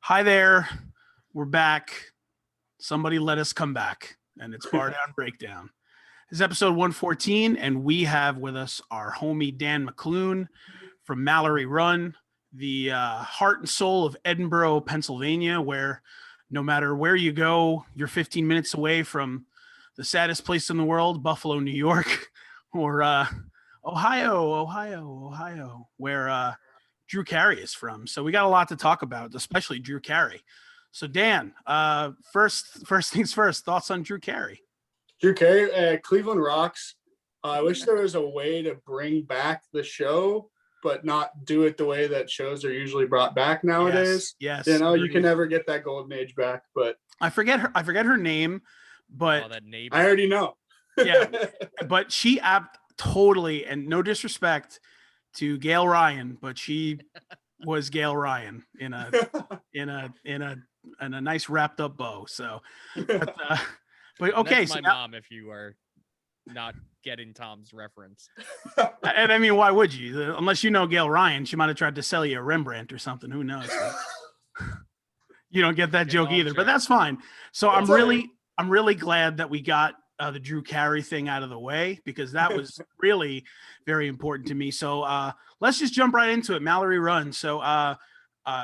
Hi there. We're back. Somebody let us come back, and it's Bardown Breakdown. This is episode 114, and we have with us our homie Dan McClune from Mallory Run, the heart and soul of Edinburgh, Pennsylvania, where no matter where you go, you're 15 minutes away from the saddest place in the world, Buffalo, New York, or Ohio, where Drew Carey is from. So we got a lot to talk about, especially Drew Carey. So Dan, first things first, thoughts on Drew Carey? Drew Carey, Cleveland rocks. I wish there was a way to bring back the show, but not do it the way that shows are usually brought back nowadays. Yes. You know, you can never get that golden age back. But I forget her name, but that name. I already know. Yeah, but she totally, and no disrespect to Gail Ryan, but she was Gail Ryan in a nice wrapped up bow. So, but okay. That's so my mom, if you are not getting Tom's reference. And I mean, why would you? Unless you know Gail Ryan, she might have tried to sell you a Rembrandt or something. Who knows? You don't get that joke either, but that's fine. So I'm really glad that we got the Drew Carey thing out of the way, because that was really very important to me. So let's just jump right into it. Mallory Run. So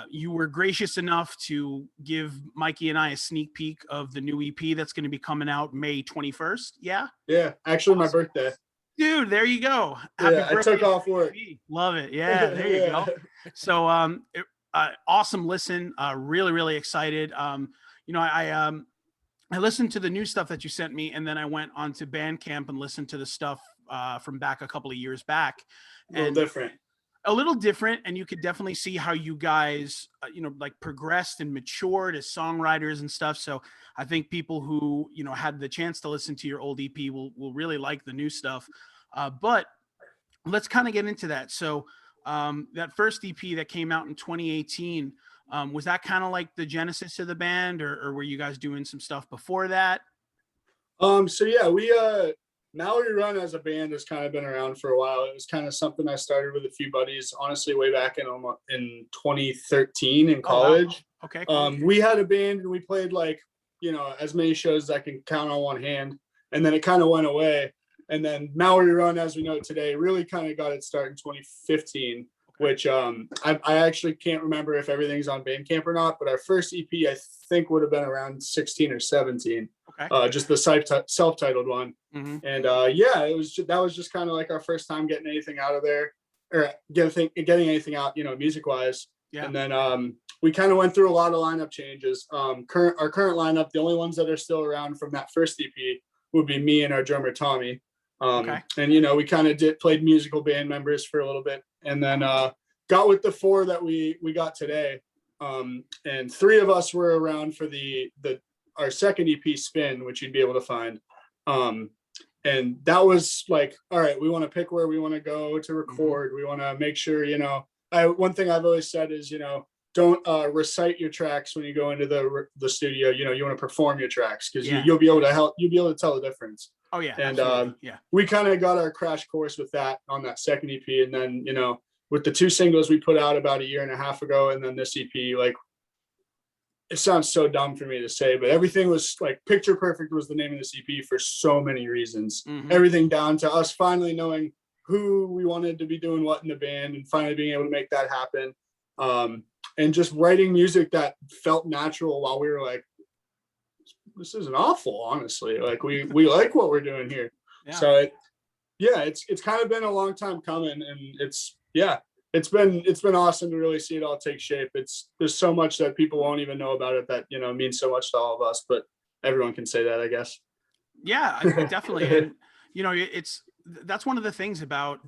you were gracious enough to give Mikey and I a sneak peek of the new EP that's going to be coming out May 21st. Yeah. Yeah. Actually, my birthday. Dude, there you go. Happy birthday. I took off work. Love it. Yeah, there you go. So awesome listen. Really, really excited. I listened to the new stuff that you sent me, and then I went onto Bandcamp and listened to the stuff from back a couple of years back. A little different, and you could definitely see how you guys, progressed and matured as songwriters and stuff. So I think people who, had the chance to listen to your old EP will really like the new stuff. But let's kind of get into that. So that first EP that came out in 2018, was that kind of like the genesis of the band, or were you guys doing some stuff before that? So yeah, we Mallory Run as a band has kind of been around for a while. It was kind of something I started with a few buddies, honestly, way back in 2013 in college. Oh, wow. Okay. Cool. We had a band and we played as many shows as I can count on one hand, and then it kind of went away. And then Mallory Run, as we know today, really kind of got its start in 2015. Which I actually can't remember if everything's on Bandcamp or not, but our first EP I think would have been around 16 or 17. Okay. Just the self-titled one. Mm-hmm. And that was just kind of like our first time getting anything out of there, or getting anything out, music wise. Yeah. And then we kind of went through a lot of lineup changes. Our current lineup, the only ones that are still around from that first EP would be me and our drummer Tommy. And we kind of played musical band members for a little bit, and then got with the four that we got today. And three of us were around for our second EP Spin, which you'd be able to find. And that was like, all right, we want to pick where we want to go to record. Mm-hmm. We want to make sure, one thing I've always said is, don't recite your tracks when you go into the studio. You want to perform your tracks, because you'll be able to tell the difference. Oh yeah. And we kind of got our crash course with that on that second EP. And then, with the two singles we put out about a year and a half ago, and then this EP, it sounds so dumb for me to say, but everything was picture perfect was the name of this EP for so many reasons. Mm-hmm. Everything down to us finally knowing who we wanted to be doing what in the band, and finally being able to make that happen. And just writing music that felt natural while we were this isn't awful, honestly. We like what we're doing here. Yeah. So it's kind of been a long time coming, and it's been awesome to really see it all take shape. There's so much that people won't even know about it that means so much to all of us, but everyone can say that, I guess. Yeah, definitely. And that's one of the things about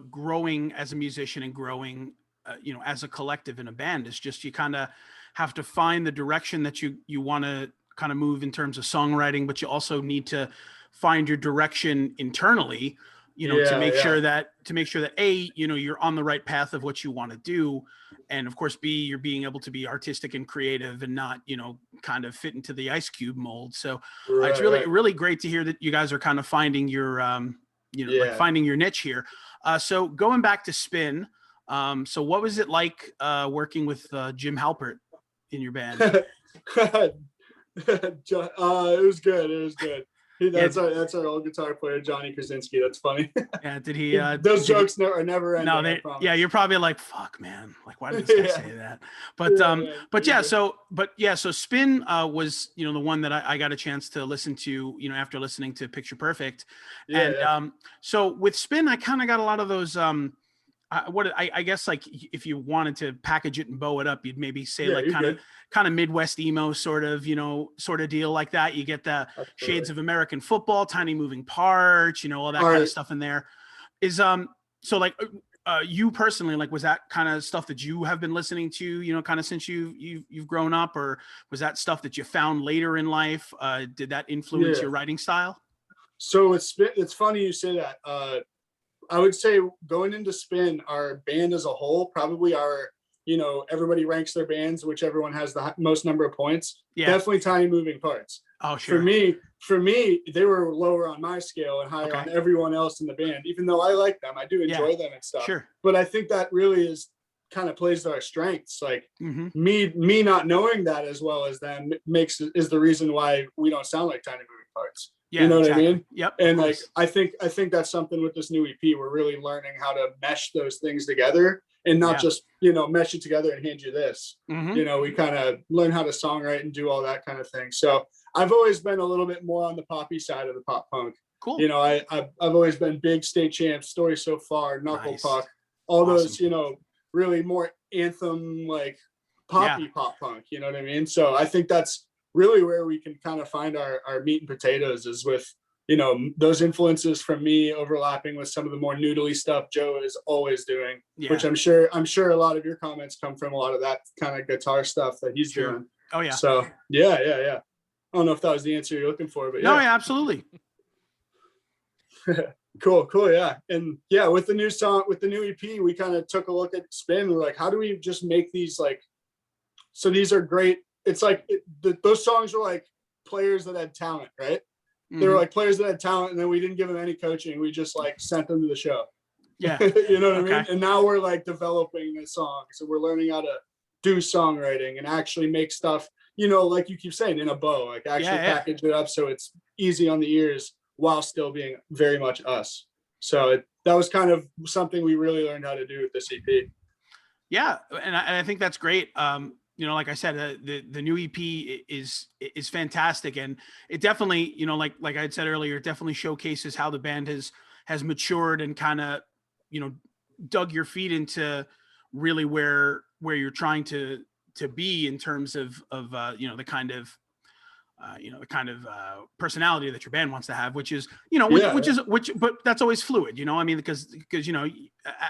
growing as a musician and growing as a collective in a band, is just you kind of have to find the direction that you want to kind of move in terms of songwriting, but you also need to find your direction internally, to make sure that A, you're on the right path of what you want to do. And of course, B, you're being able to be artistic and creative and not, kind of fit into the Ice Cube mold. So it's really great to hear that you guys are kind of finding your, finding your niche here. So going back to Spin, so what was it like working with Jim Halpert in your band? It was good. It was good. That's our old guitar player, Johnny Krasinski. That's funny. Yeah, did he? Those jokes are never ending. No, yeah, you're probably like, fuck, man. Like, why did this guy say that? But so Spin was, you know, the one that I got a chance to listen to, you know, after listening to Picture Perfect. So with Spin, I kind of got a lot of those I guess like if you wanted to package it and bow it up, you'd maybe say like kind of Midwest emo sort of, you know, sort of deal like that. You get the shades of American football, tiny moving parts, you know, all that kind of stuff in there. Is so like you personally, like, was that kind of stuff that you have been listening to, you know, kind of since you've grown up, or was that stuff that you found later in life? Did that influence your writing style? So it's funny you say that. I would say going into Spin, our band as a whole, probably you know, everybody ranks their bands, whichever one has the most number of points. Yeah. Definitely Tiny Moving Parts. Oh, sure. For me, they were lower on my scale and higher on everyone else in the band, even though I like them. I do enjoy them and stuff. Sure. But I think that really kind of plays to our strengths. Like me not knowing that as well as them is the reason why we don't sound like Tiny Moving Parts. Yeah, you know what I mean? Yep. And like, I think that's something with this new EP. We're really learning how to mesh those things together and not just, you know, mesh it together and hand you this. You know, we kind of learn how to songwrite and do all that kind of thing. So I've always been a little bit more on the poppy side of the pop punk. Cool. You know, I've always been big State Champs, Story So Far, Knuckle Puck, all those, you know, really more anthem, like poppy pop punk, you know what I mean? So I think that's really where we can kind of find our meat and potatoes is with, you know, those influences from me overlapping with some of the more noodly stuff Joe is always doing, which I'm sure a lot of your comments come from a lot of that kind of guitar stuff that he's doing. Oh yeah. So yeah. I don't know if that was the answer you're looking for, but no, yeah, absolutely. Cool. Yeah. And yeah, with the new EP, we kind of took a look at Spin. We're like, how do we just make these like, so these are great. It's like those songs were like players that had talent, right? They were like players that had talent, and then we didn't give them any coaching. We just like sent them to the show. Yeah. You know what I mean? And now we're like developing a song. So we're learning how to do songwriting and actually make stuff, you know, like you keep saying, in a bow, like actually package it up so it's easy on the ears while still being very much us. So that was kind of something we really learned how to do with this EP. Yeah. And I think that's great. You know, like I said, the new EP is fantastic, and it definitely, you know, like I had said earlier, it definitely showcases how the band has matured and kind of, you know, dug your feet into really where you're trying to be in terms of you know, the kind of personality that your band wants to have, which is, you know, but that's always fluid, you know, I mean, because, you know,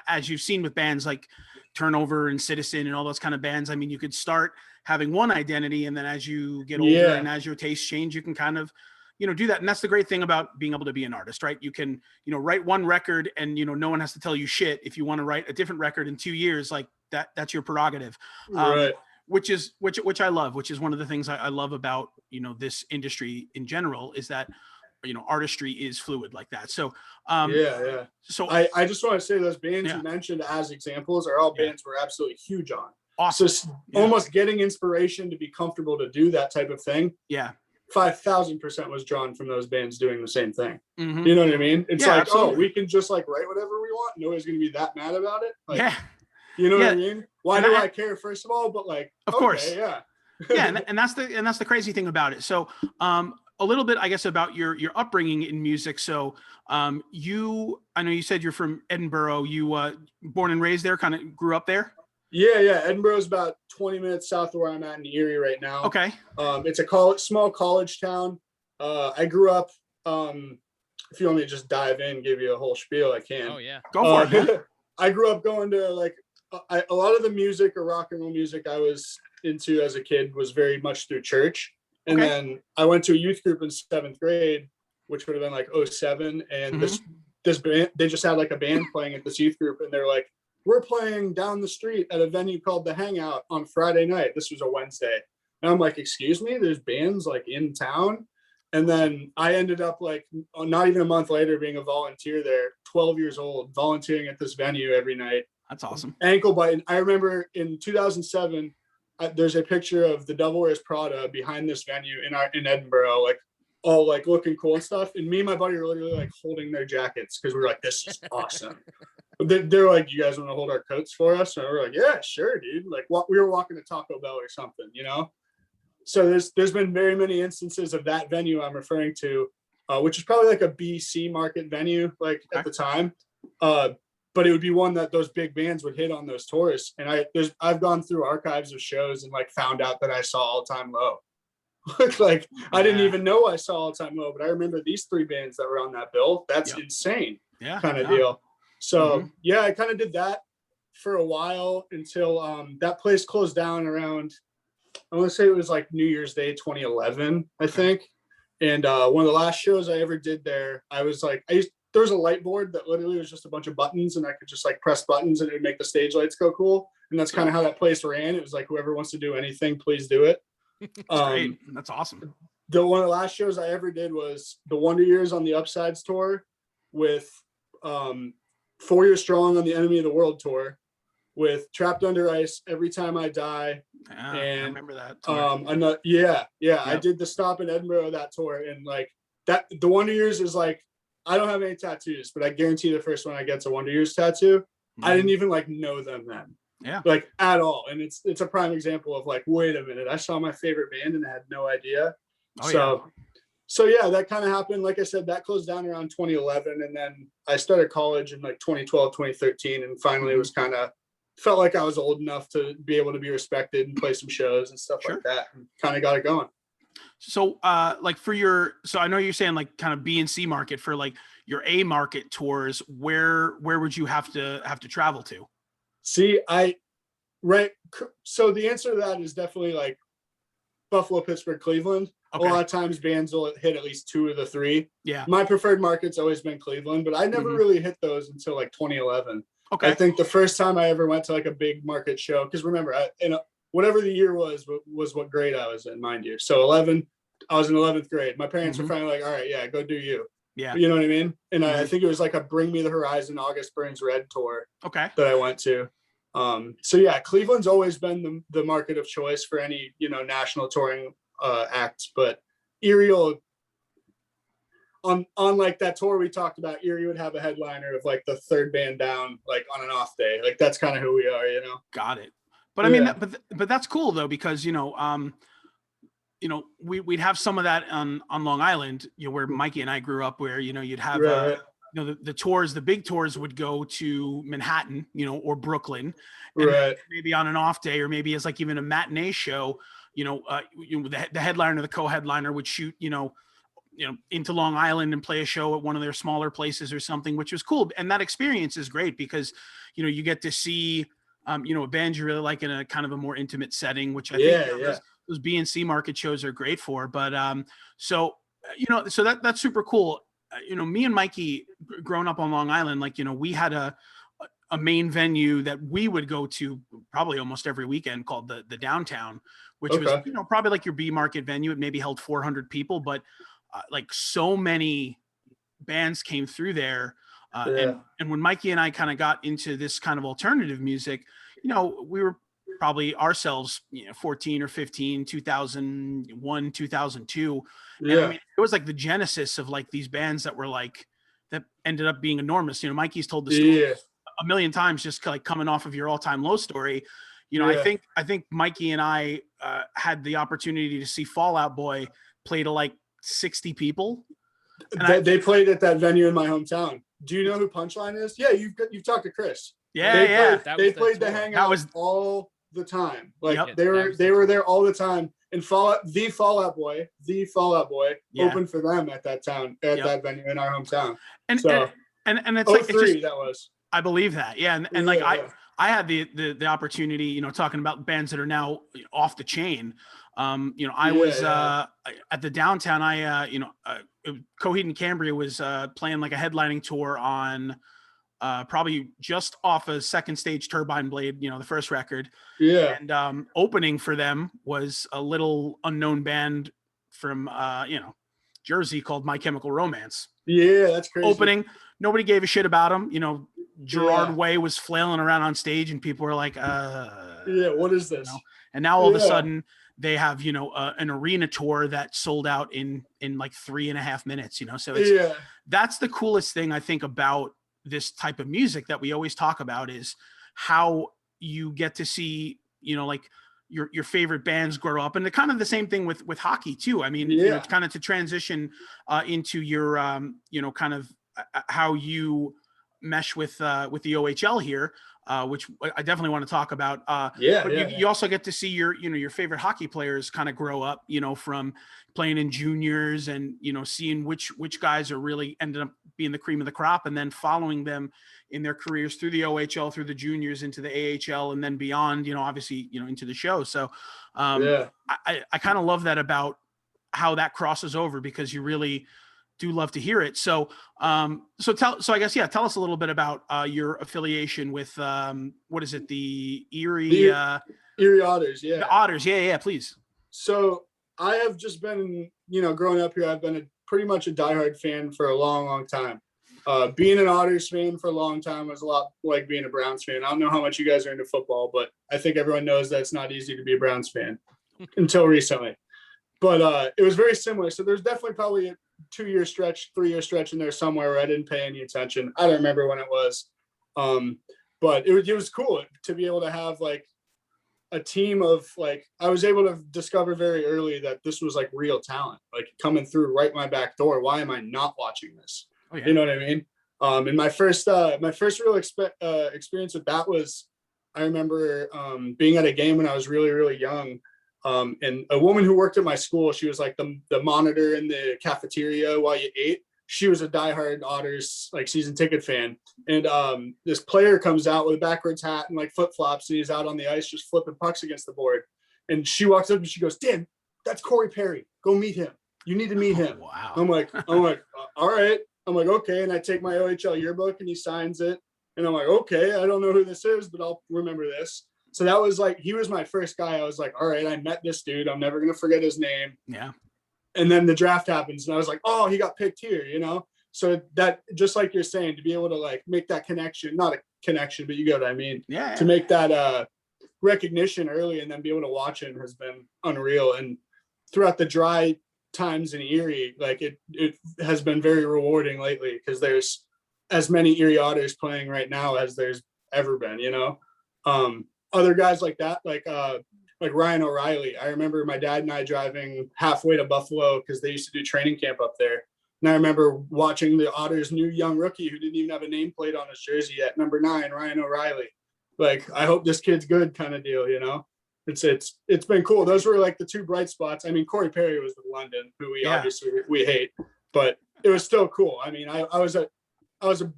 as you've seen with bands like Turnover and Citizen and all those kind of bands, I mean, you could start having one identity, and then as you get older and as your tastes change, you can kind of, you know, do that. And that's the great thing about being able to be an artist, right? You can, you know, write one record and, you know, no one has to tell you shit. If you want to write a different record in 2 years, like that's your prerogative. Right. Which I love, which is one of the things I love about, you know, this industry in general, is that, you know, artistry is fluid like that. So so I just want to say those bands you mentioned as examples are all bands we're absolutely huge on. Awesome. So almost getting inspiration to be comfortable to do that type of thing. Yeah. 5,000% was drawn from those bands doing the same thing. You know what I mean? It's like, absolutely. Oh, we can just like write whatever we want. Nobody's going to be that mad about it. Like, you know what I mean? Why do I care, first of all? But like, of course. Yeah. And that's the crazy thing about it. So, a little bit, I guess, about your upbringing in music. So, I know you said you're from Edinburgh. You born and raised there, kind of grew up there? Yeah. Edinburgh's about 20 minutes south of where I'm at in Erie right now. Okay. It's a small college town. I grew up, if you want me to just dive in, give you a whole spiel, I can. Oh yeah. Go for it. I grew up going to like, a lot of the music or rock and roll music I was into as a kid was very much through church. And then I went to a youth group in 7th grade, which would have been like 2007. And this band, they just had like a band playing at this youth group. And they're like, we're playing down the street at a venue called The Hangout on Friday night. This was a Wednesday. And I'm like, excuse me, there's bands like in town. And then I ended up like not even a month later being a volunteer there, 12 years old, volunteering at this venue every night. That's awesome. Ankle biting. I remember in 2007, there's a picture of the Devil Wears Prada behind this venue in Edinburgh, like all like looking cool and stuff. And me and my buddy are literally like holding their jackets because we're like, this is awesome. They're like, you guys want to hold our coats for us? And we're like, yeah, sure, dude. Like we were walking to Taco Bell or something, you know? So there's been very many instances of that venue I'm referring to, which is probably like a BC market venue, like at the time. But it would be one that those big bands would hit on those tours. And I've gone through archives of shows and like found out that I saw All Time Low. Like I didn't even know I saw All Time Low, but I remember these 3 bands that were on that bill. That's insane. Kind of deal. So yeah, I kind of did that for a while until that place closed down around, I want to say it was like New Year's Day 2011, I think. And one of the last shows I ever did there, I was like, there was a light board that literally was just a bunch of buttons, and I could just like press buttons and it would make the stage lights go cool. And that's kind of how that place ran. It was like, whoever wants to do anything, please do it. Great. That's awesome. One of the last shows I ever did was the Wonder Years on the Upsides tour with 4 Years Strong on the Enemy of the World tour with Trapped Under Ice, Every Time I Die. Yeah, and I remember that tour. Yep. I did the stop in Edinburgh of that tour, and like that, the Wonder Years is like, I don't have any tattoos, but I guarantee the first one I get's a Wonder Years tattoo. I didn't even like know them then. Yeah. Like at all. And it's a prime example of like, wait a minute, I saw my favorite band and I had no idea. So yeah, that kind of happened. Like I said, that closed down around 2011. And then I started college in like 2012, 2013. And finally it was kind of felt like I was old enough to be able to be respected and play some shows and stuff like that. And kind of got it going. So like so I know you're saying like kind of B and C market for like your A market tours, where would you have to travel to? See, so the answer to that is definitely like Buffalo, Pittsburgh, Cleveland. Okay. A lot of times bands will hit at least 2 of the 3. Yeah. My preferred market's always been Cleveland, but I never really hit those until like 2011. Okay. I think the first time I ever went to like a big market show, because remember, whatever the year was what grade I was in, mind you. So 11, I was in 11th grade. My parents were finally like, all right, yeah, go do you. Yeah. You know what I mean? And I think it was like a Bring Me the Horizon, August Burns Red tour that I went to. So yeah, Cleveland's always been the market of choice for any, national touring acts, but Erie on like that tour we talked about, Erie would have a headliner of like the 3rd band down, like on an off day. Like that's kind of who we are, Got it. But I mean, but that's cool though, because, we'd have some of that on Long Island, where Mikey and I grew up, where, you'd have, the tours, the big tours would go to Manhattan, or Brooklyn, and maybe on an off day, or maybe as like even a matinee show, the headliner or the co-headliner would shoot, into Long Island and play a show at one of their smaller places or something, which was cool. And that experience is great because, you get to see, a band you really like in a kind of a more intimate setting, which I think those B and C market shows are great for. But so that's super cool. Me and Mikey growing up on Long Island, like, we had a main venue that we would go to probably almost every weekend called the Downtown, which was, probably like your B market venue. It maybe held 400 people, but like so many bands came through there. And when Mikey and I kind of got into this kind of alternative music, we were probably ourselves, 14 or 15, 2001, 2002. And I mean, it was like the genesis of like these bands that were like, that ended up being enormous. Mikey's told the story a million times, just like coming off of your All Time Low story. I think Mikey and I had the opportunity to see Fall Out Boy play to like 60 people. And they played at that venue in my hometown. Do you know who Punchline is? Yeah, you've talked to Chris. Yeah, they played the Hangout all the time. Like they were there all the time. And Fall Out Boy opened for them at that that venue in our hometown. And it's like 03, that was. I believe that. Yeah. And like I had the opportunity, talking about bands that are now off the chain. I was at the Downtown. Coheed and Cambria was playing like a headlining tour on probably just off a Second Stage Turbine Blade, the first record. Yeah. And opening for them was a little unknown band from Jersey called My Chemical Romance. Yeah, that's crazy. Opening, nobody gave a shit about them. Gerard Way was flailing around on stage and people were like, what is this? And now all of a Yeah. sudden they have, you know, an arena tour that sold out in like 3.5 minutes, you know? So that's the coolest thing I think about this type of music that we always talk about, is how you get to see, you know, like your favorite bands grow up. And the kind of the same thing with hockey too. I mean, you know, it's kind of to transition into your, you know, kind of how you mesh with the OHL here, which I definitely want to talk about. But you also get to see your, you know, your favorite hockey players kind of grow up, you know, from playing in juniors and, you know, seeing which guys are really ended up being the cream of the crop, and then following them in their careers through the OHL, through the juniors, into the AHL, and then beyond, you know, obviously, you know, into the show. So I kind of love that about how that crosses over, because you really do love to hear it. So I guess, tell us a little bit about your affiliation with what is it, the Erie Otters. Yeah, the Otters. Yeah, please. So I have just been, you know, growing up here, I've been pretty much a diehard fan for a long time. Being an Otters fan for a long time was a lot like being a Browns fan. I don't know how much you guys are into football, but I think everyone knows that it's not easy to be a Browns fan until recently. But it was very similar. So there's definitely probably a 2-year stretch, 3-year stretch in there somewhere where I didn't pay any attention. I don't remember when it was. But it was cool to be able to have like a team of, like, I was able to discover very early that this was like real talent, like coming through right my back door. Why am I not watching this? Oh, yeah. You know what I mean? And my first real experience with that was, I remember being at a game when I was really, really young. And a woman who worked at my school, she was like the monitor in the cafeteria while you ate. She was a diehard Otters like season ticket fan. And this player comes out with a backwards hat and like flip flops, and he's out on the ice just flipping pucks against the board. And she walks up and she goes, "Dan, that's Corey Perry. Go meet him. You need to meet him." Wow. I'm like, all right. I'm like, okay. And I take my OHL yearbook and he signs it. And I'm like, okay, I don't know who this is, but I'll remember this. So that was like, he was my first guy. I was like, all right, I met this dude. I'm never going to forget his name. Yeah. And then the draft happens and I was like, oh, he got picked here, you know? So that, just like you're saying, to be able to like make that connection, not a connection, but you get what I mean? Yeah. To make that recognition early and then be able to watch him has been unreal. And throughout the dry times in Erie, like it has been very rewarding lately, because there's as many Erie Otters playing right now as there's ever been, you know? Other guys like that, like Ryan O'Reilly. I remember my dad and I driving halfway to Buffalo because they used to do training camp up there. And I remember watching the Otters' new young rookie who didn't even have a nameplate on his jersey yet, number 9, Ryan O'Reilly. Like, I hope this kid's good kind of deal, you know? It's been cool. Those were like the 2 bright spots. I mean, Corey Perry was with London, who we obviously we hate, but it was still cool. I mean, I was a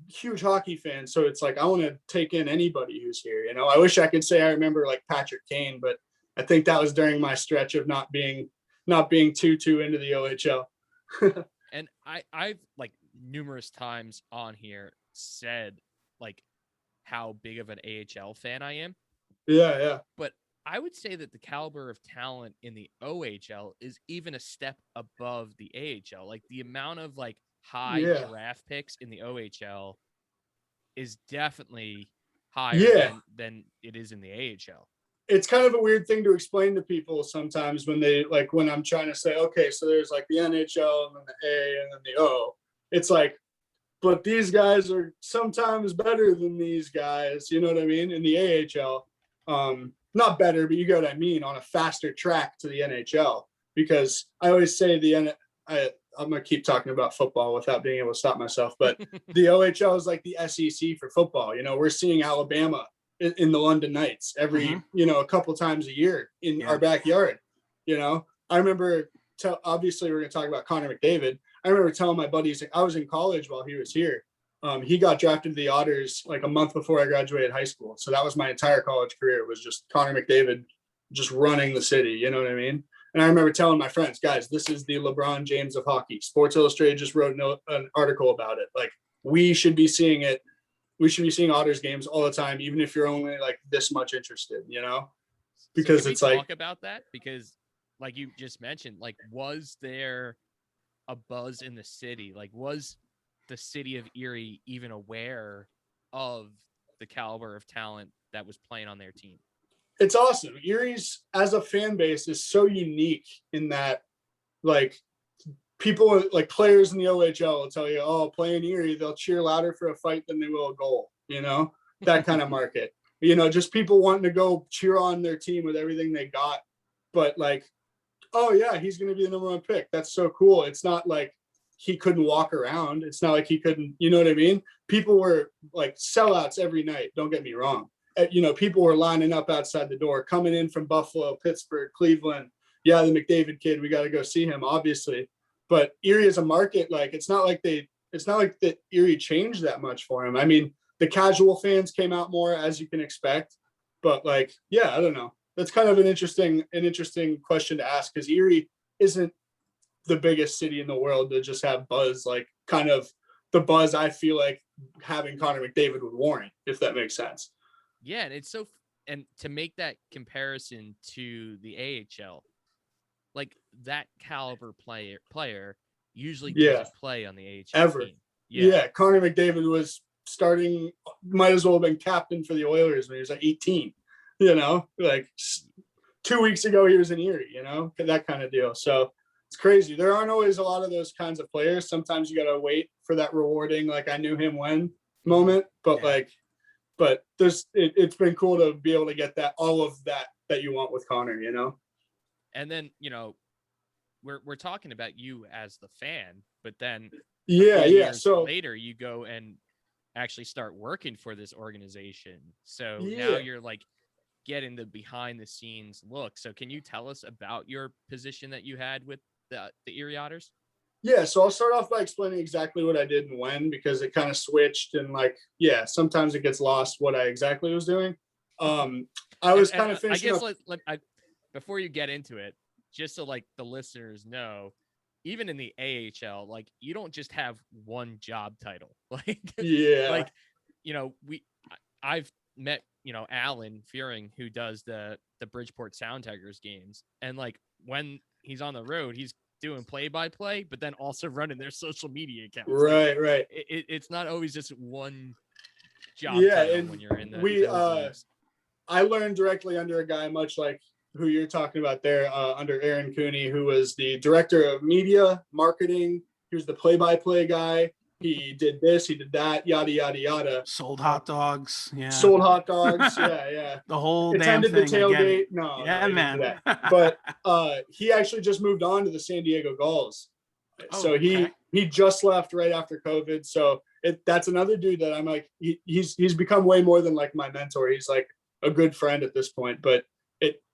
huge hockey fan, so it's like I want to take in anybody who's here. You know, I wish I could say I remember like Patrick Kane, but I think that was during my stretch of not being too into the OHL. And I've like numerous times on here said like how big of an AHL fan I am. Yeah. But I would say that the caliber of talent in the OHL is even a step above the AHL. Like the amount of like high draft picks in the OHL is definitely higher than it is in the AHL. It's kind of a weird thing to explain to people sometimes when I'm trying to say, okay, so there's like the NHL and then the A and then the O. It's like, but these guys are sometimes better than these guys. You know what I mean? In the AHL, not better, but you get what I mean, on a faster track to the NHL. Because I always say I'm going to keep talking about football without being able to stop myself, but the OHL is like the SEC for football. You know, we're seeing Alabama in the London Knights every, you know, a couple times a year in our backyard. You know, I remember, obviously we're going to talk about Connor McDavid. I remember telling my buddies, I was in college while he was here. He got drafted to the Otters like a month before I graduated high school. So that was my entire college career, was just Connor McDavid just running the city. You know what I mean? And I remember telling my friends, guys, this is the LeBron James of hockey. Sports Illustrated just wrote an article about it. Like, we should be seeing it. We should be seeing Otters games all the time, even if you're only like this much interested, you know? Because it's like, talk about that, because like you just mentioned, like, was there a buzz in the city? Like, was the city of Erie even aware of the caliber of talent that was playing on their team? it's awesome. Erie's as a fan base is so unique in that, like, people like players in the OHL will tell you, oh, playing Erie, they'll cheer louder for a fight than they will a goal, you know, that kind of market, you know, just people wanting to go cheer on their team with everything they got. But like, oh yeah, he's going to be the number 1 pick. That's so cool. It's not like he couldn't walk around. It's not like he couldn't, you know what I mean? People were like sellouts every night. Don't get me wrong. You know, people were lining up outside the door, coming in from Buffalo, Pittsburgh, Cleveland. Yeah, the McDavid kid, we got to go see him, obviously. But Erie as a market, like, it's not like that Erie changed that much for him. I mean, the casual fans came out more, as you can expect. But like, yeah, I don't know. That's kind of an interesting question to ask, because Erie isn't the biggest city in the world to just have buzz, like kind of the buzz I feel like having Connor McDavid would warrant, if that makes sense. Yeah, and it's so, and to make that comparison to the AHL, like that caliber player usually doesn't play on the AHL ever. Team. Yeah, Connor McDavid was starting, might as well have been captain for the Oilers when he was like 18. You know, like 2 weeks ago he was in Erie. You know, that kind of deal. So it's crazy. There aren't always a lot of those kinds of players. Sometimes you got to wait for that rewarding, like I knew him when moment. But but it's been cool to be able to get that, all of that you want with Connor. You know. And then, you know, we're talking about you as the fan, but then so later you go and actually start working for this organization. So now you're like getting the behind the scenes look. So can you tell us about your position that you had with the Erie Otters? Yeah, so I'll start off by explaining exactly what I did and when, because it kind of switched, and like, yeah, sometimes it gets lost what I exactly was doing. I was kind of finishing before you get into it, just so like the listeners know, even in the AHL, like you don't just have one job title. Like, like, you know, I've met, you know, Alan Fearing, who does the Bridgeport Sound Tigers games. And like when he's on the road, he's doing play-by-play, but then also running their social media accounts. Right, like, right. It's not always just one job title when you're in the I learned directly under a guy much like who you're talking about there, under Aaron Cooney, who was the director of media marketing. He was the play-by-play guy. He did this, he did that, yada, yada, yada. Sold hot dogs. Yeah. Sold hot dogs. Yeah. The whole attended damn the thing. tailgate. No, man. But he actually just moved on to the San Diego Gulls. So he just left right after COVID. So that's another dude that I'm like, he's become way more than like my mentor. He's like a good friend at this point, but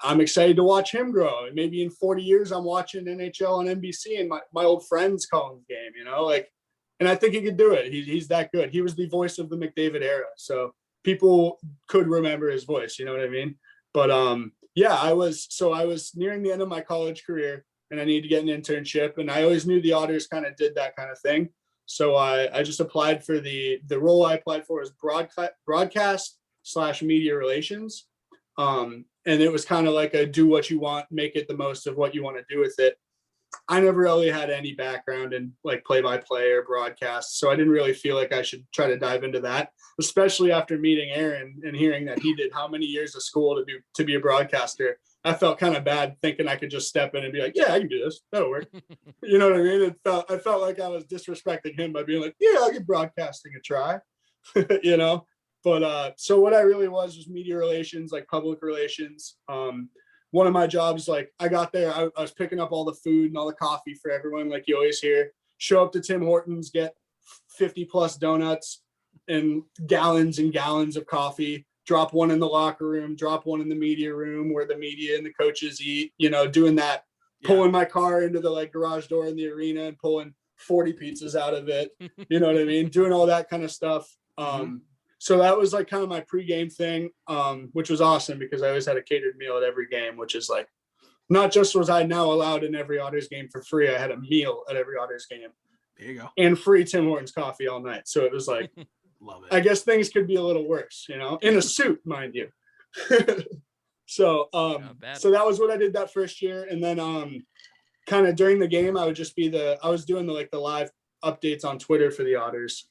I'm excited to watch him grow. And maybe in 40 years, I'm watching NHL on NBC and my old friends calling the game, you know, like, and I think he could do it. He's that good. He was the voice of the McDavid era. So people could remember his voice, you know what I mean? But I was nearing the end of my college career and I needed to get an internship. And I always knew the Otters kind of did that kind of thing. So I just applied for the role I applied for was broadcast/media relations. And it was kind of like a do what you want, make it the most of what you want to do with it. I never really had any background in like play-by-play or broadcast, so I didn't really feel like I should try to dive into that, especially after meeting Aaron and hearing that he did how many years of school to be a broadcaster. I felt kind of bad thinking I could just step in and be like, yeah, I can do this. That'll work. You know what I mean? I felt like I was disrespecting him by being like, yeah, I'll give broadcasting a try, you know? But so what I really was media relations, like public relations. One of my jobs, like I got there, I was picking up all the food and all the coffee for everyone, like you always hear. Show up to Tim Hortons, get 50 plus donuts and gallons of coffee, drop one in the locker room, drop one in the media room where the media and the coaches eat, you know, doing that, pulling my car into the like garage door in the arena and pulling 40 pizzas out of it. You know what I mean? Doing all that kind of stuff. So that was like kind of my pregame thing, which was awesome because I always had a catered meal at every game, which is like, not just was I now allowed in every Otters game for free, I had a meal at every Otters game. There you go. And free Tim Hortons coffee all night. So it was like, love it. I guess things could be a little worse, you know, in a suit, mind you. So that was what I did that first year. And then kind of during the game, I was doing the live updates on Twitter for the Otters,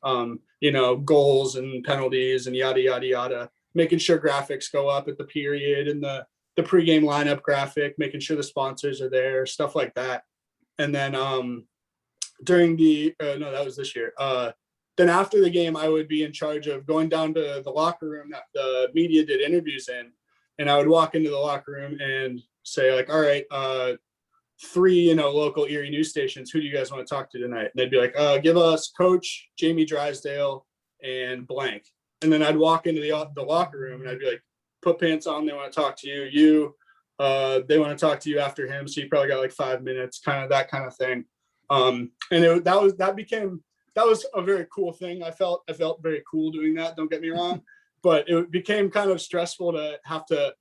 you know, goals and penalties and yada, yada, yada, making sure graphics go up at the period and the pregame lineup graphic, making sure the sponsors are there, stuff like that. And then during the no, that was this year. Then after the game, I would be in charge of going down to the locker room that the media did interviews in, and I would walk into the locker room and say like, all right, 3 local Erie news stations, who do you guys want to talk to tonight? And they'd be like, give us Coach Jamie Drysdale and blank. And then I'd walk into the locker room and I'd be like, put pants on, they want to talk to you. They want to talk to you after him, so you probably got like 5 minutes, kind of that kind of thing. And that was a very cool thing. I felt very cool doing that, don't get me wrong, but it became kind of stressful to have to.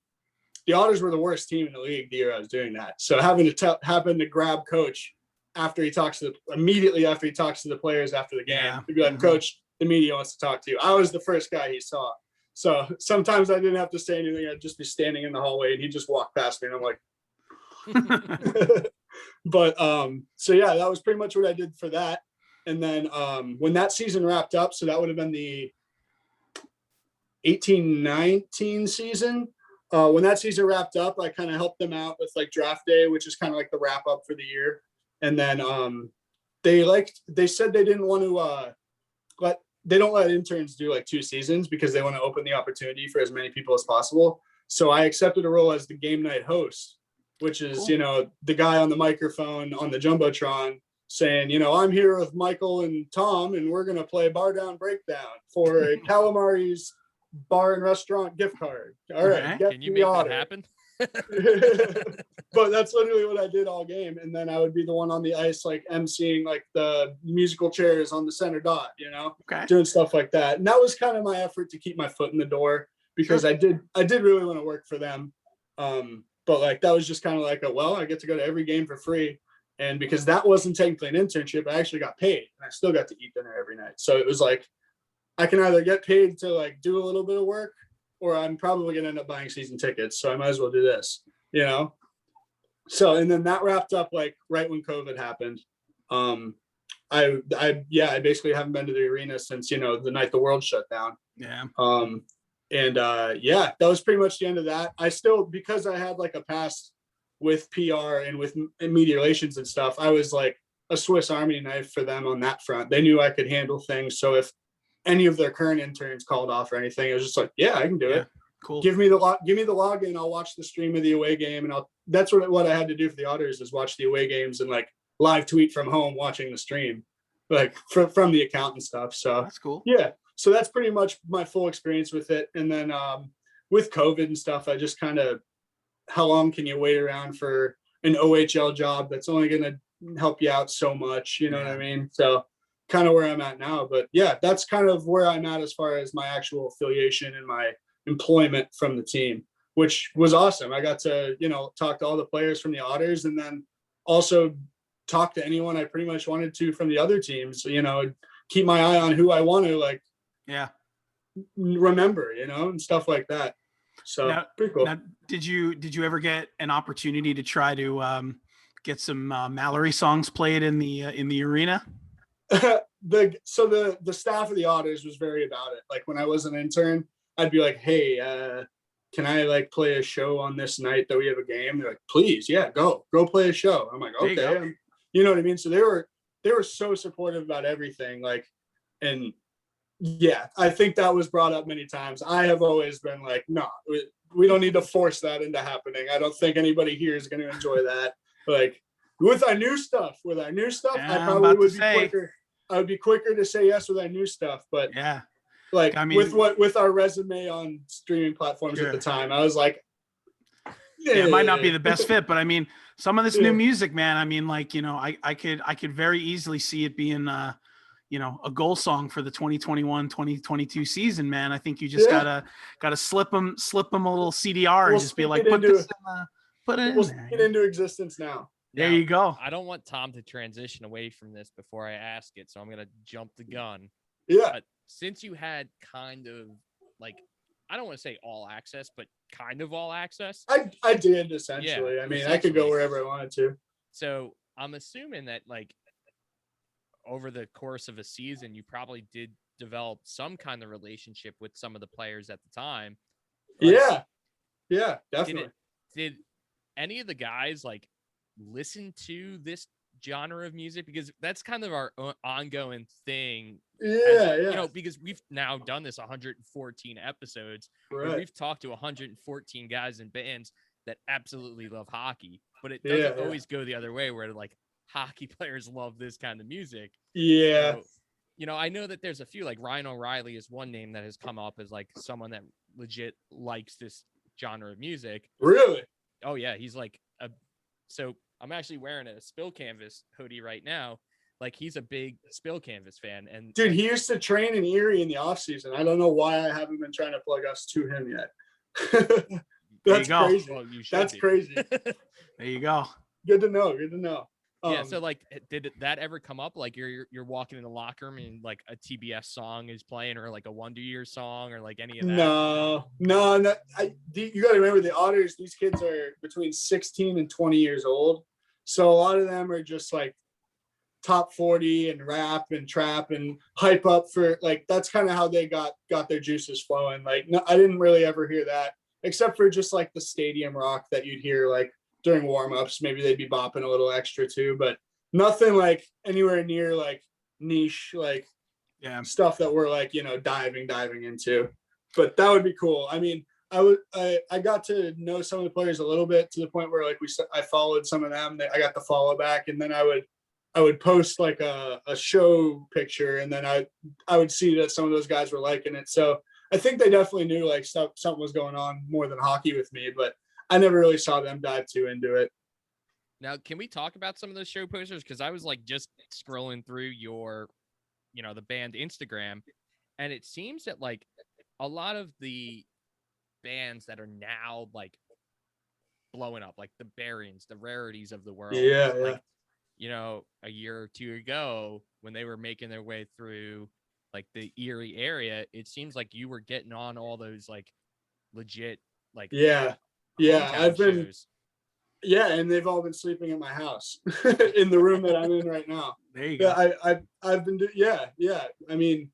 The Otters were the worst team in the league the year I was doing that, so having to grab Coach immediately after he talks to the players after the game, to be like, Coach, the media wants to talk to you. I was the first guy he saw, so sometimes I didn't have to say anything. I'd just be standing in the hallway and he'd just walk past me and I'm like, but so yeah, that was pretty much what I did for that. And then when that season wrapped up, so that would have been the 18-19 season. When that season wrapped up, I kind of helped them out with like draft day, which is kind of like the wrap up for the year. And then they said they didn't want to they don't let interns do like 2 seasons because they want to open the opportunity for as many people as possible. So I accepted a role as the game night host, which is, cool. The guy on the microphone on the Jumbotron saying, I'm here with Michael and Tom, and we're going to play Bardown Breakdown for a Calamari's bar and restaurant gift card. All right. Can you make that happen? But that's literally what I did all game. And then I would be the one on the ice, like emceeing like the musical chairs on the center dot, doing stuff like that. And that was kind of my effort to keep my foot in the door, because I did really want to work for them. But like, that was just kind of like I get to go to every game for free. And because that wasn't technically an internship, I actually got paid and I still got to eat dinner every night. So it was like, I can either get paid to like do a little bit of work, or I'm probably going to end up buying season tickets. So I might as well do this, So, and then that wrapped up like right when COVID happened. I basically haven't been to the arena since, the night the world shut down. Yeah. That was pretty much the end of that. I still, because I had like a past with PR and with media relations and stuff, I was like a Swiss Army knife for them on that front. They knew I could handle things. So if any of their current interns called off or anything, it was just like, yeah, I can do it. Cool. Give me the login. I'll watch the stream of the away game. And that's what I had to do for the Otters, is watch the away games and like live tweet from home, watching the stream, like from the account and stuff. So that's cool. Yeah. So that's pretty much my full experience with it. And then with COVID and stuff, I just kind of, how long can you wait around for an OHL job that's only going to help you out so much? You know what I mean? So kind of where I'm at now. But yeah, that's kind of where I'm at as far as my actual affiliation and my employment from the team, which was awesome. I got to, talk to all the players from the Otters, and then also talk to anyone I pretty much wanted to from the other teams, keep my eye on who I want to remember, and stuff like that. So now, pretty cool. Now, did you ever get an opportunity to try to get some Mallory songs played in the arena? The staff of the Otters was very about it. Like when I was an intern, I'd be like, hey, can I like play a show on this night that we have a game? They're like, please, yeah, go play a show. I'm like, okay. You know what I mean? So they were so supportive about everything. Like, and yeah, I think that was brought up many times. I have always been like, no, we don't need to force that into happening. I don't think anybody here is going to enjoy that. Like with our new stuff, I probably would be quicker. I would be quicker to say yes with our new stuff, but yeah, like with our resume on streaming platforms at the time, I was like, it might not be the best fit, but I mean, some of this new music, man, I mean, like, I could very easily see it being, a goal song for the 2021-2022 season, man. I think you just gotta slip them a little CDR and just be like, put it into existence now. There you go. I don't want Tom to transition away from this before I ask it, so I'm going to jump the gun. Yeah. But since you had kind of like, I don't want to say all access, but kind of all access. I did essentially. Yeah, I mean, I could go wherever I wanted to. So I'm assuming that like over the course of a season, you probably did develop some kind of relationship with some of the players at the time. Like, yeah, definitely. Did any of the guys like listen to this genre of music? Because that's kind of our ongoing thing. You know, because we've now done this 114 episodes, where we've talked to 114 guys and bands that absolutely love hockey, but it doesn't always go the other way, where like hockey players love this kind of music. So, you know, I know that there's a few, like Ryan O'Reilly is one name that has come up as like someone that legit likes this genre of music. Really? Oh yeah, he's like so I'm actually wearing a Spill Canvas hoodie right now. Like, he's a big Spill Canvas fan. And dude, he used to train in Erie in the off season. I don't know why I haven't been trying to plug us to him yet. That's crazy. Well, that's crazy. There you go. Good to know. Yeah. So like, did that ever come up? Like you're walking in the locker room and like a TBS song is playing, or like a Wonder Years song, or like any of that? No. You got to remember, the Otters, these kids are between 16 and 20 years old. So a lot of them are just like top 40 and rap and trap and hype up for, like, that's kind of how they got their juices flowing. Like, no, I didn't really ever hear that, except for just like the stadium rock that you'd hear like during warm-ups. Maybe they'd be bopping a little extra too, but nothing like anywhere near like niche, like stuff that we're like, you know, diving into. But that would be cool. I mean, I got to know some of the players a little bit, to the point where like I followed some of them. I got the follow back, and then I would post like a show picture, and then I would see that some of those guys were liking it. So I think they definitely knew like something was going on more than hockey with me, but I never really saw them dive too into it. Now, can we talk about some of those show posters? Because I was like just scrolling through your, you know, the band Instagram, and it seems that like a lot of the bands that are now like blowing up, like the Barons, the Rarities of the world, like, you know, a year or two ago when they were making their way through like the Erie area, it seems like you were getting on all those like legit like I've been shows. And they've all been sleeping at my house in the room that I'm in right now. There you go. I've been I mean,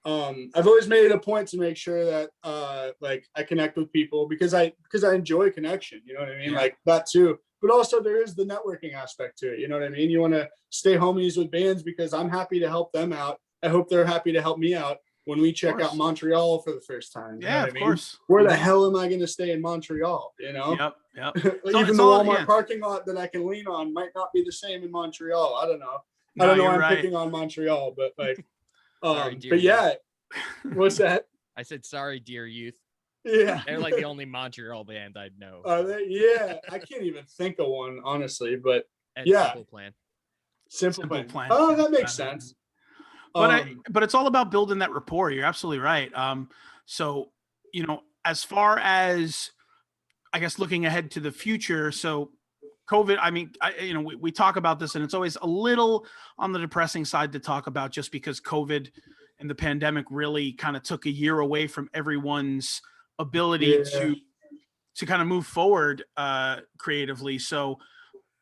I've always made it a point to make sure that like I connect with people, because I enjoy connection, you know what I mean? Like that too. But also there is the networking aspect to it, you know what I mean? You want to stay homies with bands, because I'm happy to help them out. I hope they're happy to help me out when we check out Montreal for the first time. You know what I mean? Course. Where the hell am I going to stay in Montreal? You know? Yep. Even the Walmart parking lot that I can lean on might not be the same in Montreal. I don't know. I don't know why I'm picking on Montreal, but like, but yeah. What's that? I said, sorry, dear youth. Yeah. They're like the only Montreal band I'd know. I can't even think of one, honestly, but Simple Plan. Oh, that makes sense. But it's all about building that rapport. You're absolutely right. So, you know, as far as, I guess, looking ahead to the future, so COVID, I mean, we talk about this, and it's always a little on the depressing side to talk about, just because COVID and the pandemic really kind of took a year away from everyone's ability to kind of move forward creatively. So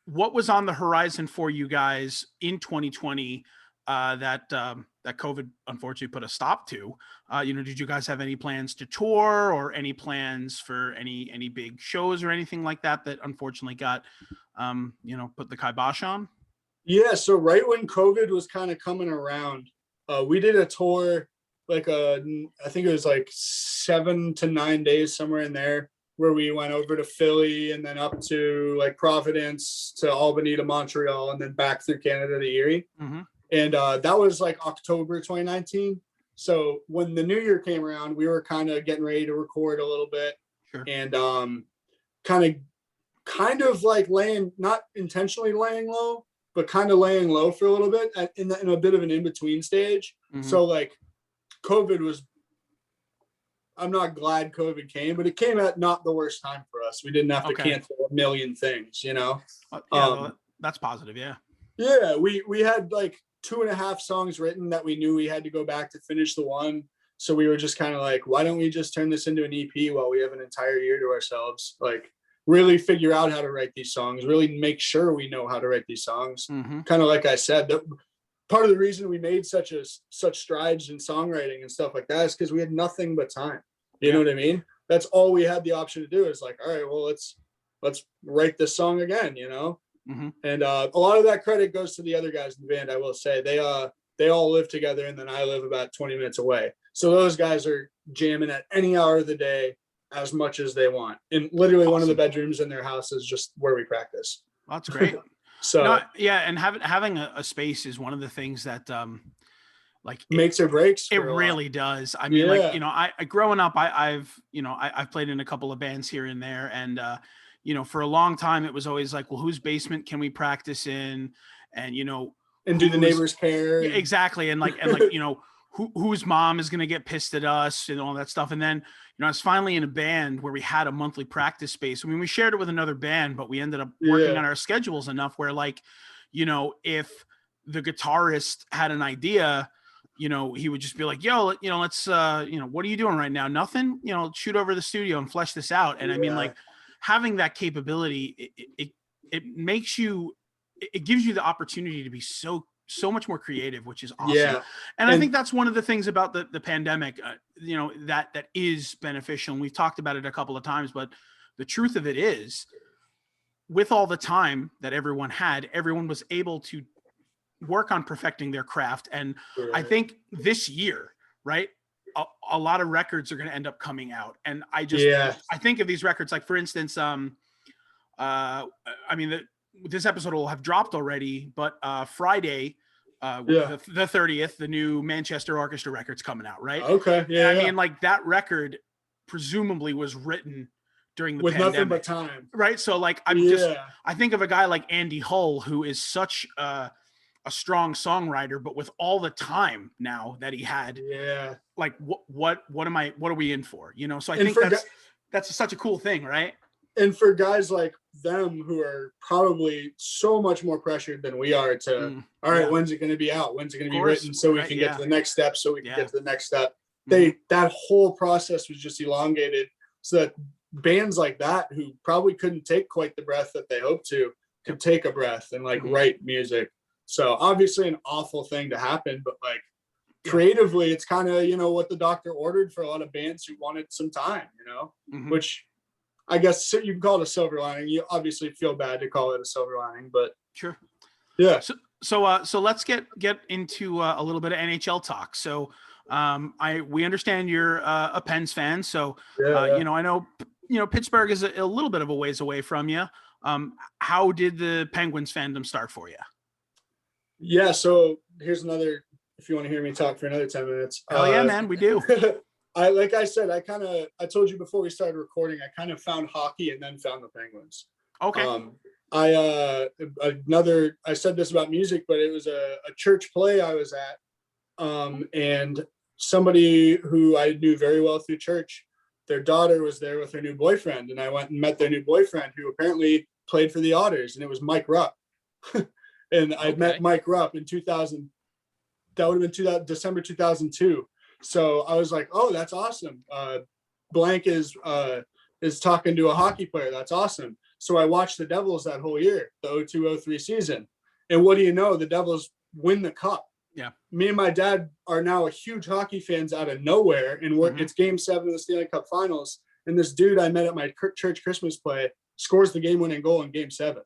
what was on the horizon for you guys in 2020 that COVID unfortunately put a stop to? Did you guys have any plans to tour, or any plans for any big shows or anything like that unfortunately got put the kibosh on? Yeah, so right when COVID was kind of coming around, we did a tour, like I think it was like 7 to 9 days, somewhere in there, where we went over to Philly and then up to like Providence to Albany to Montreal, and then back through Canada to Erie. Mm-hmm. And that was like October 2019. So when the new year came around, we were kind of getting ready to record a little bit. Sure. And kind of like not intentionally laying low, but kind of laying low for a little bit in a bit of an in-between stage. Mm-hmm. So like COVID was, I'm not glad COVID came, but it came at not the worst time for us. We didn't have to cancel a million things, you know? That's positive. Yeah. Yeah. We had like 2.5 songs written that we knew we had to go back to finish the one. So we were just kind of like, why don't we just turn this into an EP while we have an entire year to ourselves? Like, really figure out how to write these songs, really make sure we know how to write these songs. Mm-hmm. Kind of like I said, part of the reason we made such strides in songwriting and stuff like that is because we had nothing but time. You know what I mean? that's all we had the option to do, is like, all right, well, let's write this song again, you know? Mm-hmm. And a lot of that credit goes to the other guys in the band. I will say they all live together, and then I live about 20 minutes away. So those guys are jamming at any hour of the day as much as they want. And literally one of the bedrooms in their house is just where we practice. Well, that's great. So no, yeah. And having a space is one of the things that, like makes or breaks. It really does. I mean, like, you know, I growing up, I've played in a couple of bands here and there. And, you know, for a long time, it was always like, well, whose basement can we practice in? And, you know, and do the neighbors care? Yeah, exactly. And like, you know, whose mom is going to get pissed at us and all that stuff. And then, you know, I was finally in a band where we had a monthly practice space. I mean, we shared it with another band, but we ended up working on our schedules enough where, like, you know, if the guitarist had an idea, you know, he would just be like, yo, you know, let's, you know, what are you doing right now? Nothing, you know, shoot over to the studio and flesh this out. And I mean, like, having that capability, it makes you, it gives you the opportunity to be so much more creative, which is awesome. Yeah. And I think that's one of the things about the pandemic, you know, that is beneficial. And we've talked about it a couple of times, but the truth of it is, with all the time that everyone had, everyone was able to work on perfecting their craft. And I think this year, right, a lot of records are going to end up coming out. And I think of these records, like, for instance, I mean, this episode will have dropped already, but Friday, the 30th, the new Manchester Orchestra record's coming out, right? Okay. Yeah. I mean, like, that record presumably was written during the pandemic. Nothing but time. Right. So, like, I think of a guy like Andy Hull, who is such a strong songwriter, but with all the time now that he had, like, what are we in for? You know? So I think that's such a cool thing, right? And for guys like them who are probably so much more pressured than we are to, all right, when's it going to be out? When's it going to be written? So we can get to the next step. So we can get to the next step. That whole process was just elongated so that bands like that, who probably couldn't take quite the breath that they hoped to, could take a breath and, like, write music. So obviously an awful thing to happen, but, like, creatively, it's kind of, you know, what the doctor ordered for a lot of bands who wanted some time, you know, which I guess you can call it a silver lining. You obviously feel bad to call it a silver lining, but sure. Yeah. So let's get into a little bit of NHL talk. So we understand you're a Pens fan. So, you know, I know, you know, Pittsburgh is a little bit of a ways away from you. How did the Penguins fandom start for you? Yeah. So here's another, if you want to hear me talk for another 10 minutes. Oh yeah, man, we do. Like I said, I told you before we started recording, I kind of found hockey and then found the Penguins. Okay. I said this about music, but it was a church play I was at. And somebody who I knew very well through church, their daughter was there with her new boyfriend. And I went and met their new boyfriend, who apparently played for the Otters, and it was Mike Rupp. And I met Mike Rupp in 2000. That would have been December 2002. So I was like, oh, that's awesome. Blank is talking to a hockey player. That's awesome. So I watched the Devils that whole year, the 02-03 season. And what do you know? The Devils win the cup. Yeah. Me and my dad are now a huge hockey fans out of nowhere. And it's Game 7 of the Stanley Cup Finals. And this dude I met at my church Christmas play scores the game-winning goal in Game 7.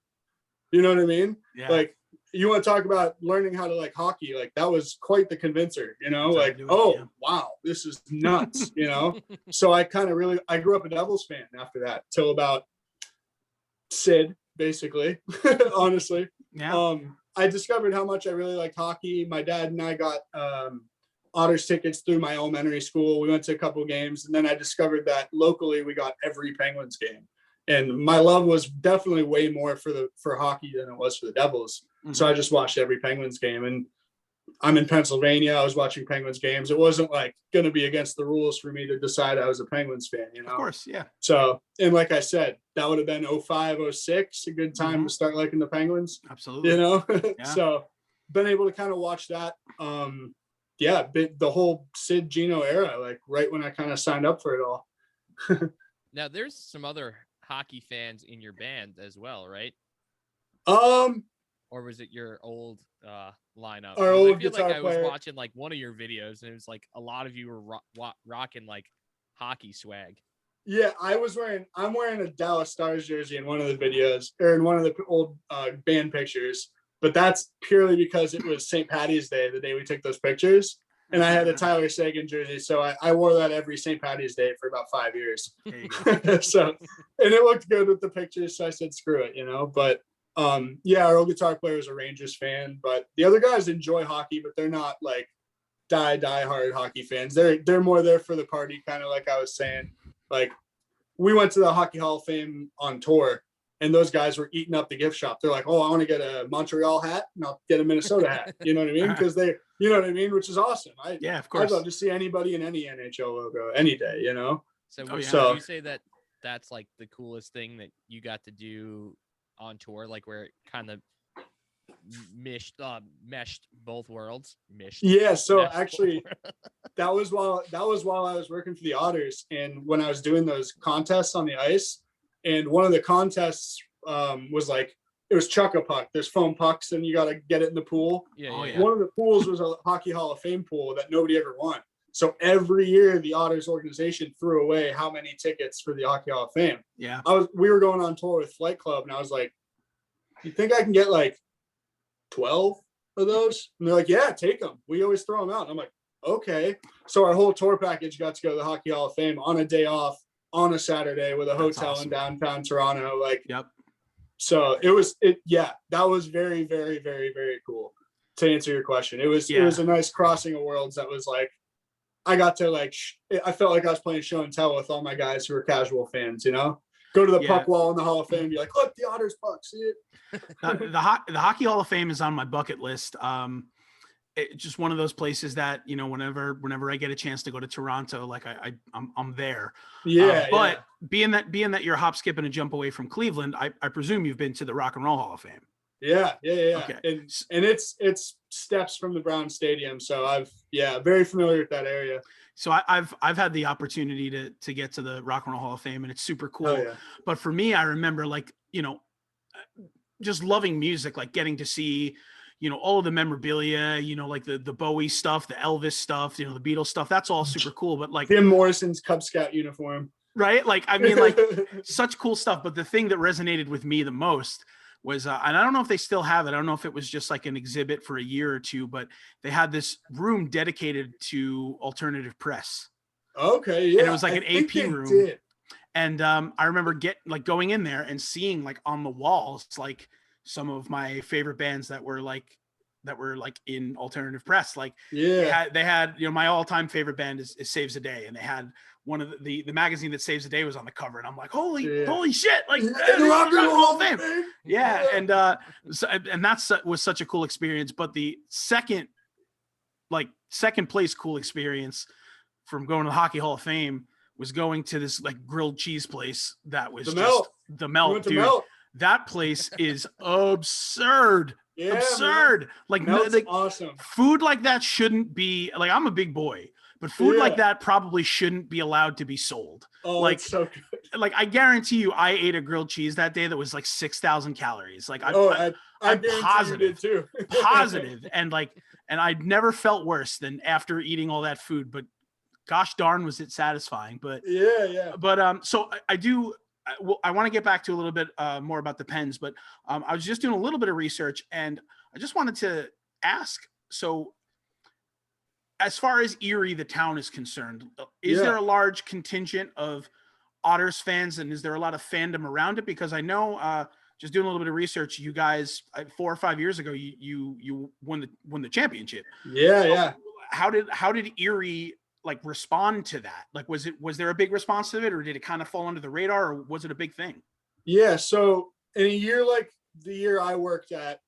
You know what I mean? Yeah. Like, you want to talk about learning how to like hockey, like, that was quite the convincer, you know, like, wow, this is nuts, you know? So I grew up a Devils fan after that till about Sid, basically, honestly. Yeah. I discovered how much I really liked hockey. My dad and I got Otters tickets through my elementary school. We went to a couple of games, and then I discovered that locally we got every Penguins game. And my love was definitely way more for hockey than it was for the Devils. So I just watched every Penguins game, and I'm in Pennsylvania. I was watching Penguins games. It wasn't like going to be against the rules for me to decide I was a Penguins fan, you know? Of course. Yeah. So, and like I said, that would have been 05, 06, a good time to start liking the Penguins. Absolutely. You know? Yeah. So been able to kind of watch that. The whole Sid Gino era, like right when I kind of signed up for it all. Now there's some other hockey fans in your band as well, right? Or was it your old lineup? Our old I feel guitar like I was player. watching like one of your videos, and it was like a lot of you were rocking like hockey swag. Yeah, I'm wearing a Dallas Stars jersey in one of the videos, or in one of the old band pictures. But that's purely because it was St. Patty's Day, the day we took those pictures. And I had a Tyler Seguin jersey. So I wore that every St. Patty's Day for about 5 years. There you go. So, and it looked good with the pictures. So I said, screw it, you know. But yeah, our old guitar player is a Rangers fan. But the other guys enjoy hockey, but they're not like die hard hockey fans. They're more there for the party, kind of like I was saying. Like, we went to the Hockey Hall of Fame on tour, and those guys were eating up the gift shop. They're like, oh, I want to get a Montreal hat, and I'll get a Minnesota hat. You know what I mean? Because you know what I mean? Which is awesome. Yeah, of course. I'd love to see anybody in any NHL logo any day, you know? So, Oh, yeah. so you say that that's like the coolest thing that you got to do on tour, like where it kind of meshed both worlds. Yeah. So actually, that was while I was working for the Otters, and when I was doing those contests on the ice, and one of the contests was like, it was chuck a puck. There's foam pucks, and you got to get it in the pool. Yeah. One of the pools was a Hockey Hall of Fame pool that nobody ever won. So every year, the Otters organization threw away how many tickets for the Hockey Hall of Fame. Yeah. We were going on tour with Flight Club, and I was like, you think I can get like 12 of those? And they're like, yeah, take them. We always throw them out. And I'm like, okay. So our whole tour package got to go to the Hockey Hall of Fame on a day off on a Saturday with a hotel awesome. in downtown Toronto. Like, Yep. So that was very, very, very, very cool. To answer your question, it was a nice crossing of worlds. That was like, I got to like, I felt like I was playing show and tell with all my guys who were casual fans, you know? Go to the puck wall in the Hall of Fame and be like, look, the Otters puck, see it? The Hockey Hall of Fame is on my bucket list. It's just one of those places that, you know, whenever I get a chance to go to Toronto, like I'm there. Yeah. But being that you're a hop, skip, and a jump away from Cleveland, I presume you've been to the Rock and Roll Hall of Fame. Yeah. Okay. And it's steps from the Brown Stadium. So very familiar with that area. So I've had the opportunity to get to the Rock and Roll Hall of Fame, and it's super cool. Oh, yeah. But for me, I remember, like, you know, just loving music, like getting to see, you know, all of the memorabilia, you know, like the Bowie stuff, the Elvis stuff, you know, the Beatles stuff. That's all super cool. But like Jim Morrison's Cub Scout uniform. Right? Like, I mean, like such cool stuff. But the thing that resonated with me the most was, and I don't know if they still have it. I don't know if it was just like an exhibit for a year or two, but they had this room dedicated to alternative press. Okay. Yeah. And it was like an AP room. Did. And I remember going in there and seeing like on the walls, like some of my favorite bands that were like in alternative press. Like they had, you know, my all-time favorite band is Saves the Day. And they had one of the magazine that Saves the Day was on the cover. And I'm like, holy shit. Like Rock and Roll Hall of Fame. Yeah. And that was such a cool experience. But the second place cool experience from going to the Hockey Hall of Fame was going to this like grilled cheese place that was the Melt, dude. Melt. That place is absurd. Yeah, absurd. Man. Like, awesome. Food like that shouldn't be, like, I'm a big boy, but food like that probably shouldn't be allowed to be sold. Oh, like, it's so good. Like, I guarantee you, I ate a grilled cheese that day that was like 6,000 calories. Like, I'm positive, too. Positive. And I'd never felt worse than after eating all that food, but gosh darn was it satisfying. But so I want to get back to a little bit more about the Pens, but I was just doing a little bit of research, and I just wanted to ask, so as far as Erie, the town, is concerned, is there a large contingent of Otters fans, and is there a lot of fandom around it? Because I know, just doing a little bit of research, you guys 4 or 5 years ago, you won the championship. How did Erie like respond to that? Like, was there a big response to it, or did it kind of fall under the radar, or was it a big thing? Yeah. So in a year like the year I worked at,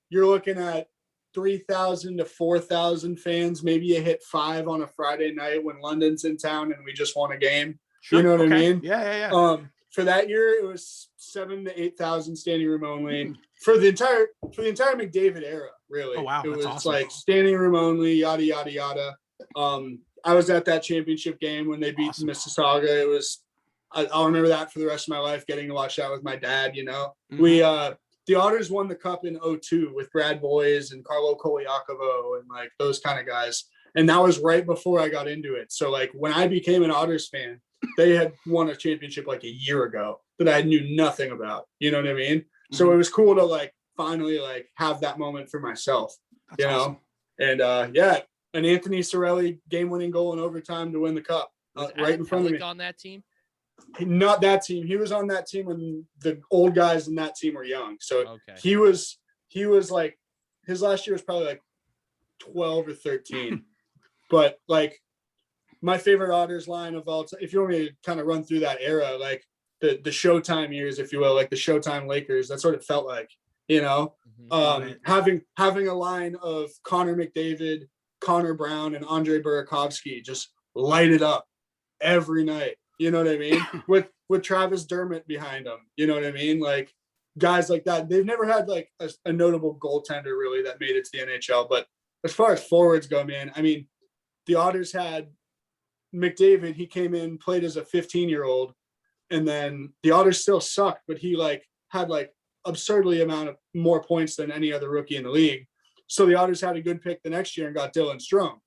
you're looking at 3,000 to 4,000 fans. Maybe you hit 5 on a Friday night when London's in town and we just won a game. Sure. You know what I mean? Yeah. For that year, it was 7,000 to 8,000 standing room only for the entire McDavid era. Really. Oh wow. It was awesome. Like standing room only, yada yada yada. I was at that championship game when they beat Mississauga. It was, I'll remember that for the rest of my life, getting to watch that with my dad, you know. The Otters won the cup in 2002 with Brad Boys and Carlo Koliakovo and like those kind of guys. And that was right before I got into it. So like when I became an Otters fan, they had won a championship like a year ago that I knew nothing about. You know what I mean? Mm-hmm. So it was cool to like finally like have that moment for myself. That's awesome. And an Anthony Cirelli game-winning goal in overtime to win the cup right in front of me. On that team? Not that team. He was on that team when the old guys in that team were young. So okay. he was like, his last year was probably like 12 or 13. But like my favorite Otters line of all time, if you want me to kind of run through that era, like the Showtime years, if you will, like the Showtime Lakers, that's what it felt like, you know. Having a line of Connor McDavid, Connor Brown, and Andre Burakovsky just light it up every night. You know what I mean? with Travis Dermott behind them. You know what I mean? Like guys like that. They've never had like a notable goaltender really that made it to the NHL. But as far as forwards go, man, I mean, the Otters had McDavid. He came in, played as a 15-year-old, and then the Otters still sucked, but he like had like absurdly amount of more points than any other rookie in the league. So the Otters had a good pick the next year and got Dylan Strome.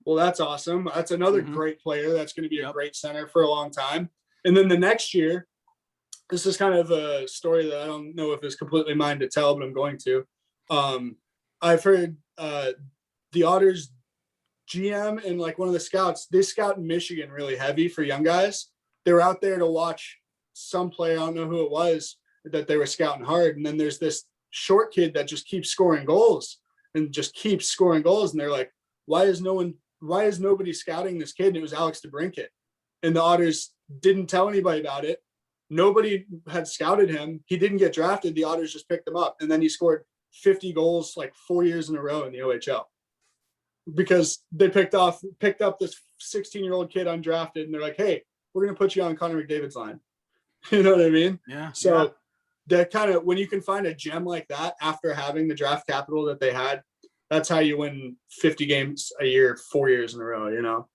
Well, that's awesome. That's another great player. That's going to be a great center for a long time. And then the next year, this is kind of a story that I don't know if it's completely mine to tell, but I'm going to. I've heard the Otters GM and like one of the scouts, they scout in Michigan really heavy for young guys. They were out there to watch some player, I don't know who it was, that they were scouting hard. And then there's this short kid that just keeps scoring goals. And they're like, why is nobody scouting this kid? And it was Alex DeBrincat. And the Otters didn't tell anybody about it. Nobody had scouted him. He didn't get drafted. The Otters just picked him up. And then he scored 50 goals like 4 years in a row in the OHL. Because they picked up this 16-year-old kid undrafted. And they're like, hey, we're going to put you on Connor McDavid's line. You know what I mean? Yeah. So that kind of, when you can find a gem like that after having the draft capital that they had, that's how you win 50 games a year, 4 years in a row, you know?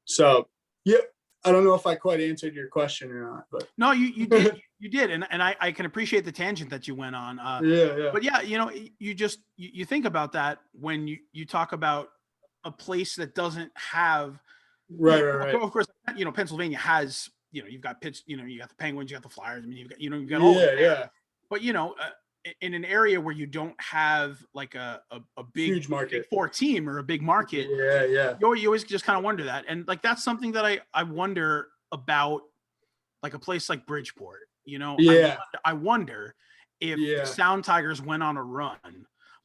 So, yeah, I don't know if I quite answered your question or not, but. No, you did. You did. And I can appreciate the tangent that you went on. Yeah. But yeah, you know, you think about that when you talk about a place that doesn't have. Right. Of course, you know, Pennsylvania has, you know, you've got Pitts, you know, you got the Penguins, you got the Flyers. I mean, you've got all. Yeah. But, you know, in an area where you don't have like a big huge market, big four team or a big market, yeah, you always just kind of wonder that, and like that's something that I wonder about, like a place like Bridgeport. You know, I wonder if the Sound Tigers went on a run,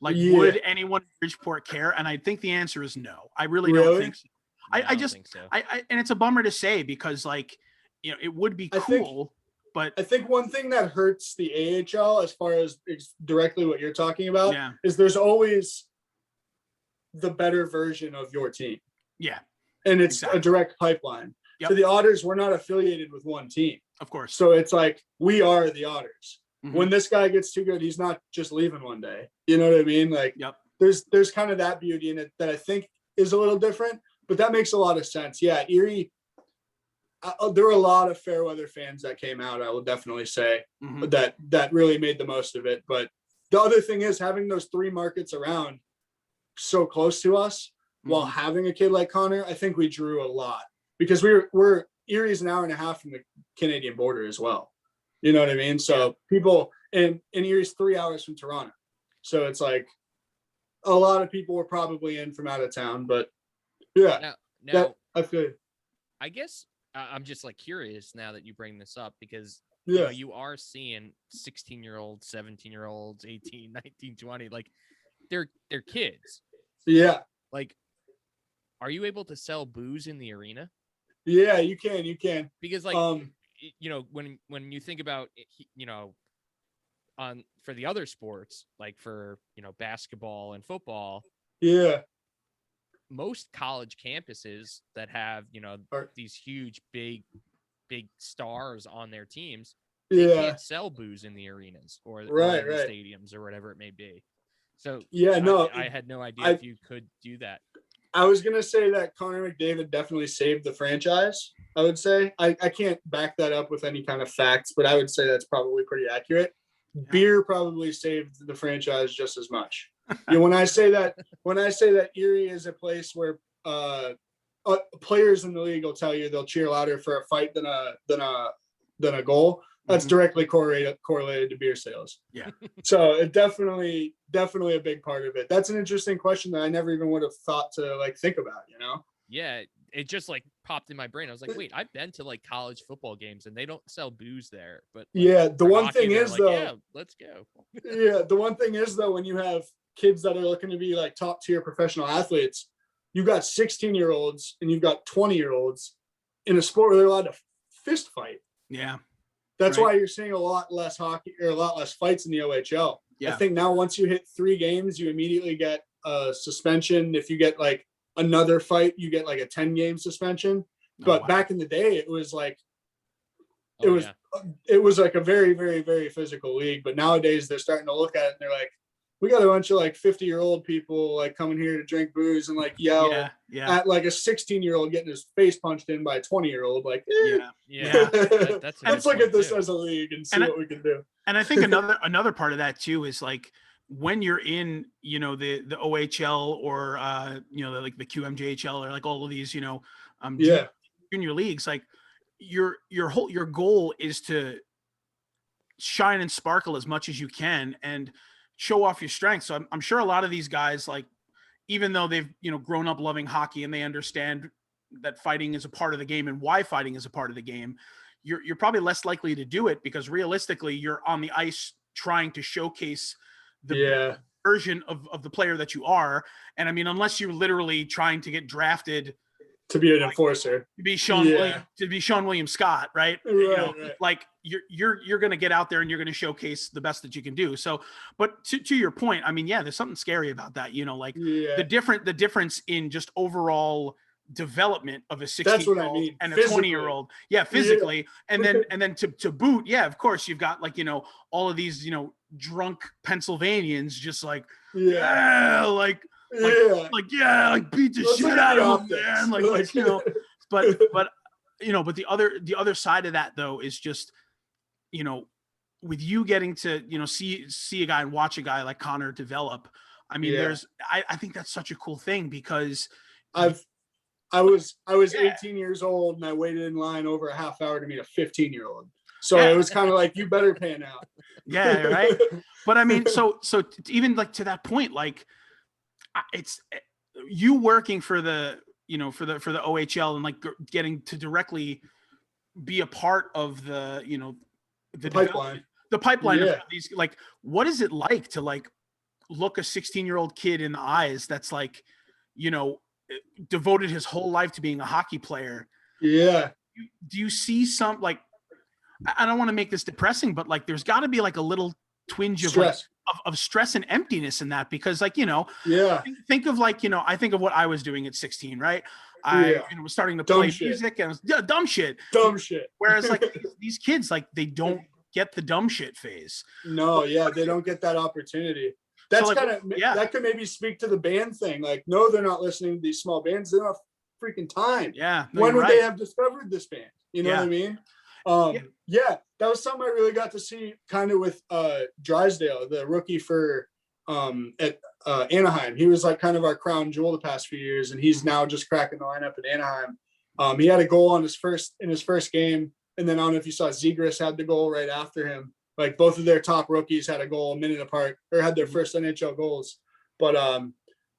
like would anyone in Bridgeport care? And I think the answer is no. I really don't think so. I just think so. I and it's a bummer to say because like, you know, it would be cool. But I think one thing that hurts the AHL, as far as directly what you're talking about, is there's always the better version of your team. Yeah. And it's a direct pipeline. Yep. So the Otters, we're not affiliated with one team. Of course. So it's like, we are the Otters. Mm-hmm. When this guy gets too good, he's not just leaving one day. You know what I mean? Like, there's kind of that beauty in it that I think is a little different, but that makes a lot of sense. Yeah, Erie. There were a lot of Fairweather fans that came out, I will definitely say, that really made the most of it. But the other thing is having those three markets around so close to us while having a kid like Connor, I think we drew a lot because we're Erie's an hour and a half from the Canadian border as well. You know what I mean? So people and Erie's 3 hours from Toronto. So it's like a lot of people were probably in from out of town, but now I feel. I guess I'm just like curious now that you bring this up because you know, you are seeing 16-year-olds, 17-year-olds, 18, 19, 20, like they're kids. Yeah. Like, are you able to sell booze in the arena? Yeah, you can. Because like, you know, when you think about, you know, for the other sports, like for, you know, basketball and football. Yeah. Most college campuses that have, you know, these huge, big stars on their teams, they can't sell booze in the arenas or in the stadiums or whatever it may be. So I had no idea if you could do that. I was gonna say that Connor McDavid definitely saved the franchise. I would say I can't back that up with any kind of facts, but I would say that's probably pretty accurate. Beer probably saved the franchise just as much. When I say that Erie is a place where players in the league will tell you they'll cheer louder for a fight than a goal. That's directly correlated to beer sales. Yeah. So it definitely a big part of it. That's an interesting question that I never even would have thought to like think about, you know? Yeah. It just like popped in my brain. I was like, wait, I've been to like college football games and they don't sell booze there. But like, yeah, the one hockey, thing is like, though, yeah, let's go. yeah, the one thing is though, when you have kids that are looking to be like top tier professional athletes, you've got 16-year-olds and you've got 20-year-olds in a sport where they're allowed to fist fight. Yeah. That's why you're seeing a lot less hockey or a lot less fights in the OHL. Yeah. I think now once you hit 3 games, you immediately get a suspension. If you get like another fight, you get like a 10-game suspension. But back in the day, it was like it was like a very, very, very physical league. But nowadays they're starting to look at it and they're like, we got a bunch of like 50-year-old people like coming here to drink booze and like yell at like a 16-year-old getting his face punched in by a 20-year-old. Like, let's look at this as a league and see what we can do. And I think another part of that too is like when you're in, you know, the OHL or you know, like the QMJHL or like all of these, you know, junior leagues, like your goal is to shine and sparkle as much as you can and show off your strengths. So I'm sure a lot of these guys, like, even though they've, you know, grown up loving hockey and they understand that fighting is a part of the game and why fighting is a part of the game, you're probably less likely to do it because realistically you're on the ice trying to showcase the version of the player that you are. And I mean, unless you're literally trying to get drafted to be an enforcer, to be Sean William Scott, right? Like you're going to get out there and you're going to showcase the best that you can do. So, but to your point, I mean, yeah, there's something scary about that, you know, like the difference in just overall development of a 16-year-old and a 20-year-old. Yeah. Physically. And then to boot. Yeah. Of course you've got like, you know, all of these, you know, drunk Pennsylvanians just like, beat the shit out of them, man. Like, you know, but you know, but the other side of that though is just, you know, with you getting to, you know, see a guy and watch a guy like Connor develop. I mean, I think that's such a cool thing because I was 18 years old and I waited in line over a half hour to meet a 15-year-old. So it was kind of like, you better pan out. Yeah. Right. But I mean, so even like to that point, like it's you working for the, you know, for the OHL and like getting to directly be a part of the, you know, the pipeline of these, like, what is it like to like look a 16-year-old kid in the eyes that's like, you know, devoted his whole life to being a hockey player? Yeah. Do you see some, like, I don't want to make this depressing, but like there's got to be like a little twinge of stress. Of stress and emptiness in that, because like, you know, think of like, you know, I think of what I was doing at 16, right? I was starting to play music and dumb shit. Whereas like these kids, like they don't get the dumb shit phase. No, they don't get that opportunity. That's so, like, kind of that could maybe speak to the band thing. Like, no, they're not listening to these small bands. They don't have freaking time. Yeah. No, when would they have discovered this band? You know what I mean? That was something I really got to see kind of with Drysdale, the rookie for at Anaheim. He was like kind of our crown jewel the past few years, and he's now just cracking the lineup at Anaheim. He had a goal in his first game, and then I don't know if you saw Zegras had the goal right after him. Like both of their top rookies had a goal a minute apart, or had their first NHL goals. But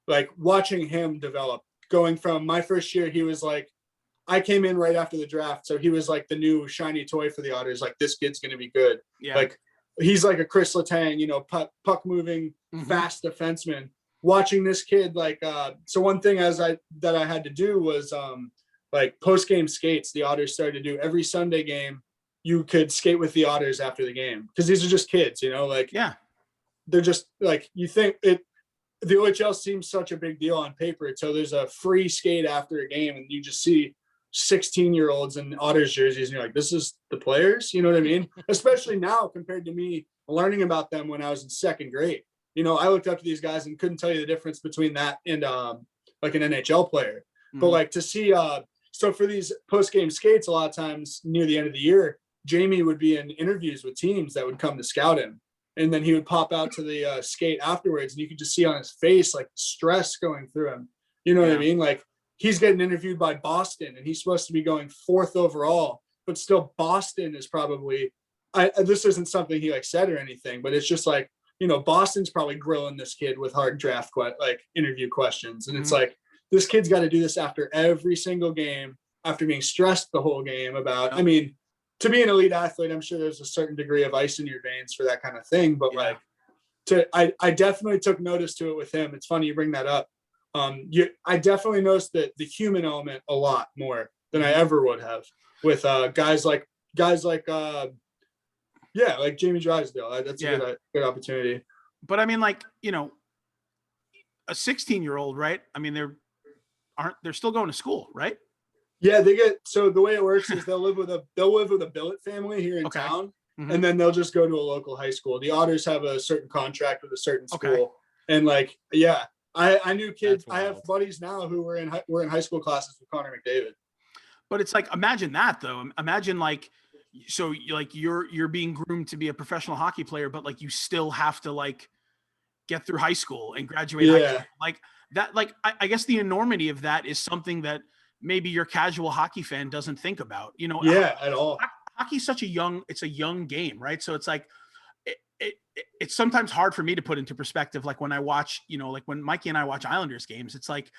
like watching him develop, going from my first year, he was like, I came in right after the draft, so he was like the new shiny toy for the Otters. Like, this kid's going to be good. Yeah. Like, he's like a Chris Letang, you know, puck moving, fast defenseman. Watching this kid, like, so one thing that I had to do was like post-game skates. The Otters started to do every Sunday game. You could skate with the Otters after the game because these are just kids, you know, like, they're just like, you think it. The OHL seems such a big deal on paper. So there's a free skate after a game, and you just see 16-year-olds in Otters jerseys, and you're like, this is the players, you know what I mean? Especially now compared to me learning about them when I was in second grade. You know, I looked up to these guys and couldn't tell you the difference between that and like an NHL player. But like to see so for these post-game skates, a lot of times near the end of the year, Jamie would be in interviews with teams that would come to scout him, and then he would pop out to the skate afterwards, and you could just see on his face like stress going through him. You know what I mean? Like, he's getting interviewed by Boston, and he's supposed to be going 4th overall, but still Boston is probably, this isn't something he like said or anything, but it's just like, you know, Boston's probably grilling this kid with hard draft like interview questions. And it's like, this kid's got to do this after every single game, after being stressed the whole game about, I mean, to be an elite athlete, I'm sure there's a certain degree of ice in your veins for that kind of thing. But like, I definitely took notice to it with him. It's funny you bring that up. I definitely noticed that the human element a lot more than I ever would have with guys like like Jamie Drysdale. That's a good opportunity. But I mean, like, you know, a 16-year-old, right? I mean, they're still going to school, right? Yeah, so the way it works is they'll live with a billet family here in town, and then they'll just go to a local high school. The Otters have a certain contract with a certain school, and like, I knew kids. I have buddies now who were in high school classes with Connor McDavid. But it's like, imagine that though. Imagine like, so like you're being groomed to be a professional hockey player, but like you still have to like get through high school and graduate high school. Like that. Like I guess the enormity of that is something that maybe your casual hockey fan doesn't think about, you know. At all. Hockey's such a young game, right? So it's like it's sometimes hard for me to put into perspective. Like when I watch, you know, like when Mikey and I watch Islanders games, it's like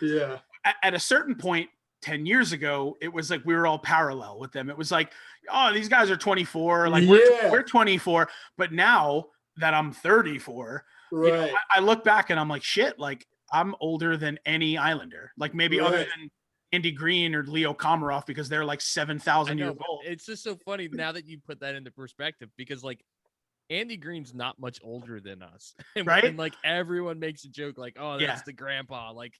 at a certain point 10 years ago, it was like we were all parallel with them. It was like, oh, these guys are 24, like we're 24. But now that I'm 34, you know, I look back and I'm like, shit, like I'm older than any Islander, like maybe other than Andy Green or Leo Komarov, because they're like 7,000 years old. It's just so funny now that you put that into perspective, because like Andy Green's not much older than us, right? And like everyone makes a joke like, "Oh, that's the grandpa." Like,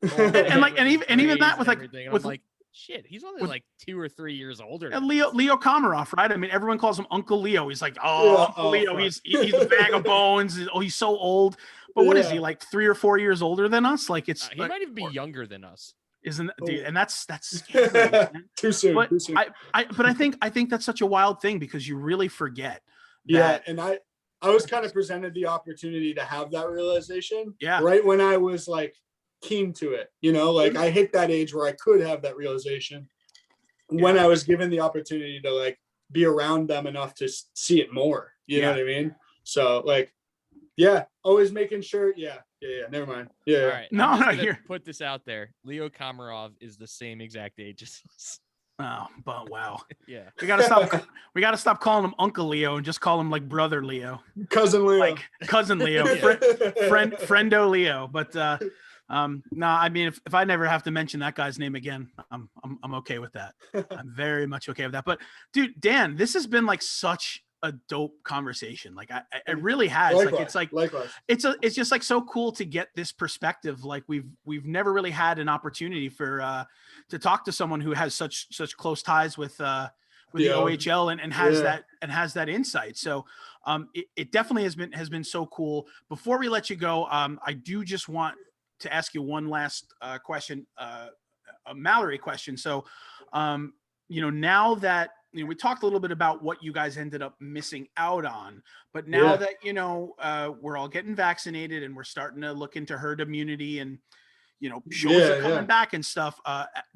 and even that with like with I'm like, shit, he's only like 2 or 3 years older. And Leo Komarov, right? I mean, everyone calls him Uncle Leo. He's like, Uncle Leo. He's a bag of bones. He's so old. But what is he, like 3 or 4 years older than us? Like it's he might even be younger than us. Isn't dude? And that's scary. Too soon. But too soon. I think that's such a wild thing, because you really forget. And I was kind of presented the opportunity to have that realization. Yeah. Right when I was like keen to it, you know, like I hit that age where I could have that realization when I was given the opportunity to like be around them enough to see it more. You know what I mean? So like, always making sure. Never mind. Yeah. All right. No, here. Put this out there. Leo Komarov is the same exact age as us. Oh, but wow. Yeah. We gotta stop calling him Uncle Leo and just call him like Brother Leo. Cousin Leo. Like Cousin Leo. Friendo Leo. But no, I mean, if I never have to mention that guy's name again, I'm okay with that. I'm very much okay with that. But dude, Dan, this has been like such a dope conversation. Like it really has. Likewise. It's just like so cool to get this perspective. Like we've never really had an opportunity for to talk to someone who has such close ties with the OHL and has that insight. So it definitely has been so cool. Before we let you go, I do just want to ask you one last question, a Mallory question. So you know, now that we talked a little bit about what you guys ended up missing out on, but now that, you know, we're all getting vaccinated and we're starting to look into herd immunity and, you know, shows are coming back and stuff.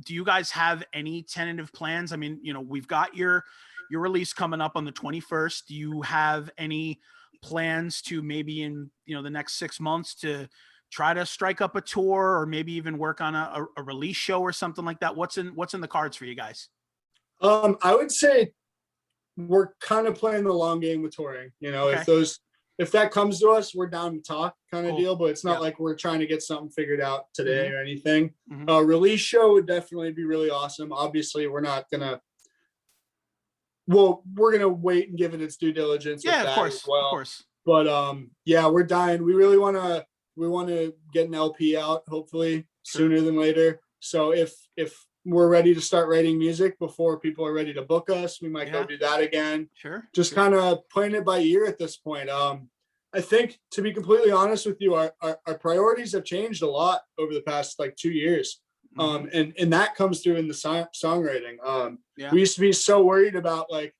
Do you guys have any tentative plans? I mean, you know, we've got your release coming up on the 21st. Do you have any plans to maybe in, you know, the next 6 months to try to strike up a tour or maybe even work on a release show or something like that? What's in the cards for you guys? I would say we're kind of playing the long game with touring. You know, if that comes to us, we're down to talk kind of deal, but it's not like we're trying to get something figured out today or anything. Release show would definitely be really awesome. Obviously, we're gonna wait and give it its due diligence. Yeah, of course. But we're dying. We really want to get an LP out, hopefully sooner than later. So if we're ready to start writing music before people are ready to book us, we might go do that again. Sure. Just kind of playing it by ear at this point. I think, to be completely honest with you, our priorities have changed a lot over the past like 2 years. And that comes through in the songwriting. We used to be so worried about, like,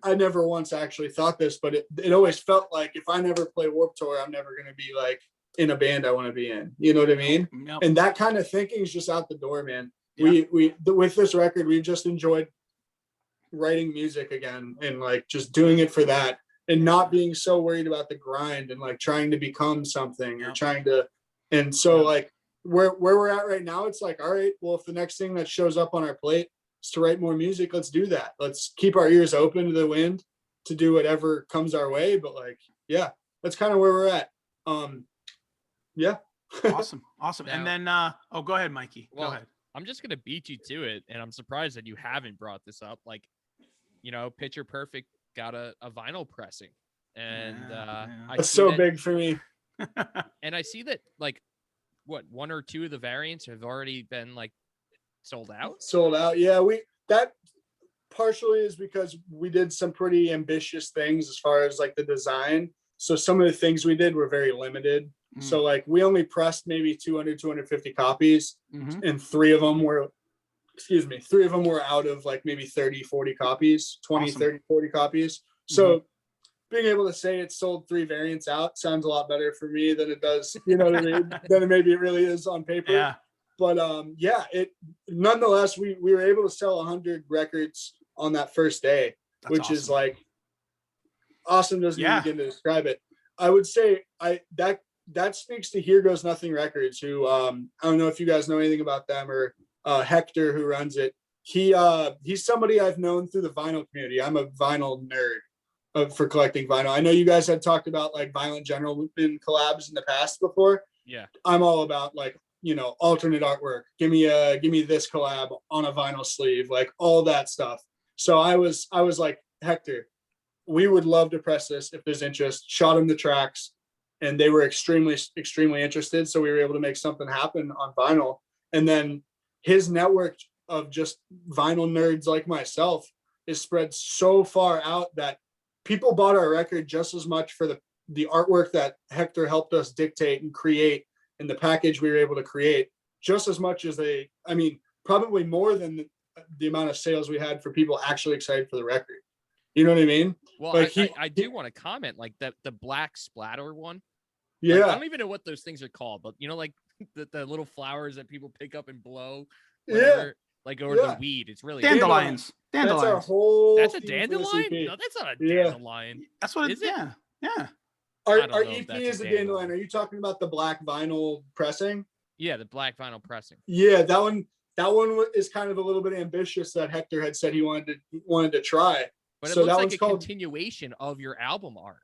I never once actually thought this, but it always felt like if I never play Warped Tour, I'm never going to be like in a band I want to be in. You know what I mean? Yep. And that kind of thinking is just out the door, man. Yep. We with this record, we've just enjoyed writing music again and like just doing it for that and not being so worried about the grind and like trying to become something or trying to. And so like where we're at right now, it's like, all right, well, if the next thing that shows up on our plate is to write more music, let's do that. Let's keep our ears open to the wind to do whatever comes our way. But like, yeah, that's kind of where we're at. Yeah. Awesome. Now, and then, go ahead, Mikey. Well, go ahead. I'm just going to beat you to it. And I'm surprised that you haven't brought this up. Like, Picture Perfect got a vinyl pressing, and that's so big for me. And I see that like one or two of the variants have already been like sold out. Yeah, that partially is because we did some pretty ambitious things as far as like the design. So some of the things we did were very limited. So like we only pressed maybe 250 copies, and three of them were out of like maybe 30-40 copies, 20-30-40 copies. So being able to say it sold 3 variants out sounds a lot better for me than it does, you know what I mean, than maybe it really is on paper. Yeah. But it nonetheless, we were able to sell 100 records on that first day. That's which awesome. Is like awesome. Doesn't even begin to describe it. I would say that speaks to Here Goes Nothing Records, who I don't know if you guys know anything about them, or Hector, who runs it. He's somebody I've known through the vinyl community. I'm a vinyl nerd for collecting vinyl. I know you guys had talked about like Violent General in collabs in the past before. Yeah, I'm all about like, alternate artwork. Give me this collab on a vinyl sleeve, like all that stuff. So I was like, Hector, we would love to press this if there's interest. Shot him the tracks, and they were extremely, extremely interested. So we were able to make something happen on vinyl. And then his network of just vinyl nerds like myself is spread so far out that people bought our record just as much for the artwork that Hector helped us dictate and create, and the package we were able to create, just as much as probably more than the amount of sales we had for people actually excited for the record. You know what I mean? Well, like I do want to comment, like the black splatter one. Yeah. Like, I don't even know what those things are called, but like the little flowers that people pick up and blow. Whatever, yeah. Like, or the weed. It's really dandelions. That's our whole. That's a dandelion? No, that's not a dandelion. That's what is it? Yeah. Our EP is a dandelion. Are you talking about the black vinyl pressing? Yeah, the black vinyl pressing. Yeah, that one is kind of a little bit ambitious that Hector had said he wanted to try. But it looks like a continuation of your album art.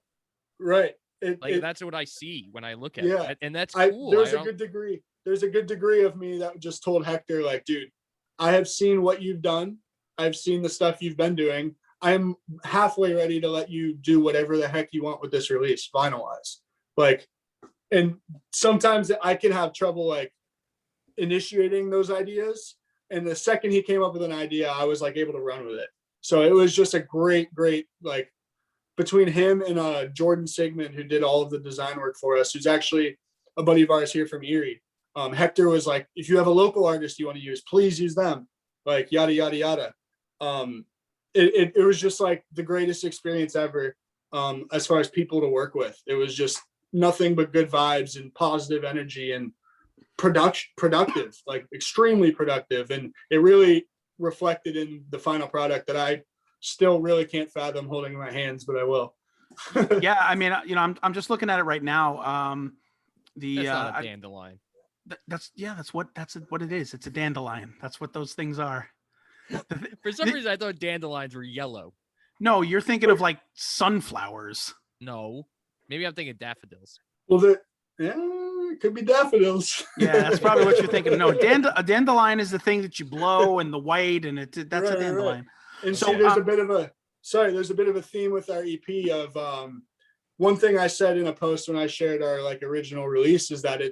Right. That's what I see when I look at it. And that's cool. There's a good degree of me that just told Hector, like, dude, I have seen what you've done. I've seen the stuff you've been doing. I'm halfway ready to let you do whatever the heck you want with this release, vinyl-wise. Like, and sometimes I can have trouble like initiating those ideas. And the second he came up with an idea, I was like able to run with it. So it was just a great, like, between him and Jordan Sigmund, who did all of the design work for us, who's actually a buddy of ours here from Erie. Hector was like, if you have a local artist you want to use, please use them. Like, yada, yada, yada. It was just like the greatest experience ever as far as people to work with. It was just nothing but good vibes and positive energy and productive, like extremely productive. And it really reflected in the final product that I still really can't fathom holding in my hands, but I will. Yeah, I mean, I'm just looking at it right now. That's not a dandelion. That's what it is. It's a dandelion. That's what those things are. For some reason, I thought dandelions were yellow. No, you're thinking of like sunflowers. No, maybe I'm thinking daffodils. Well, it could be daffodils. Yeah, that's probably what you're thinking. No, a dandelion is the thing that you blow, and the white, and that's a dandelion. Right. And so there's a bit of a theme with our EP of one thing I said in a post when I shared our like original release is that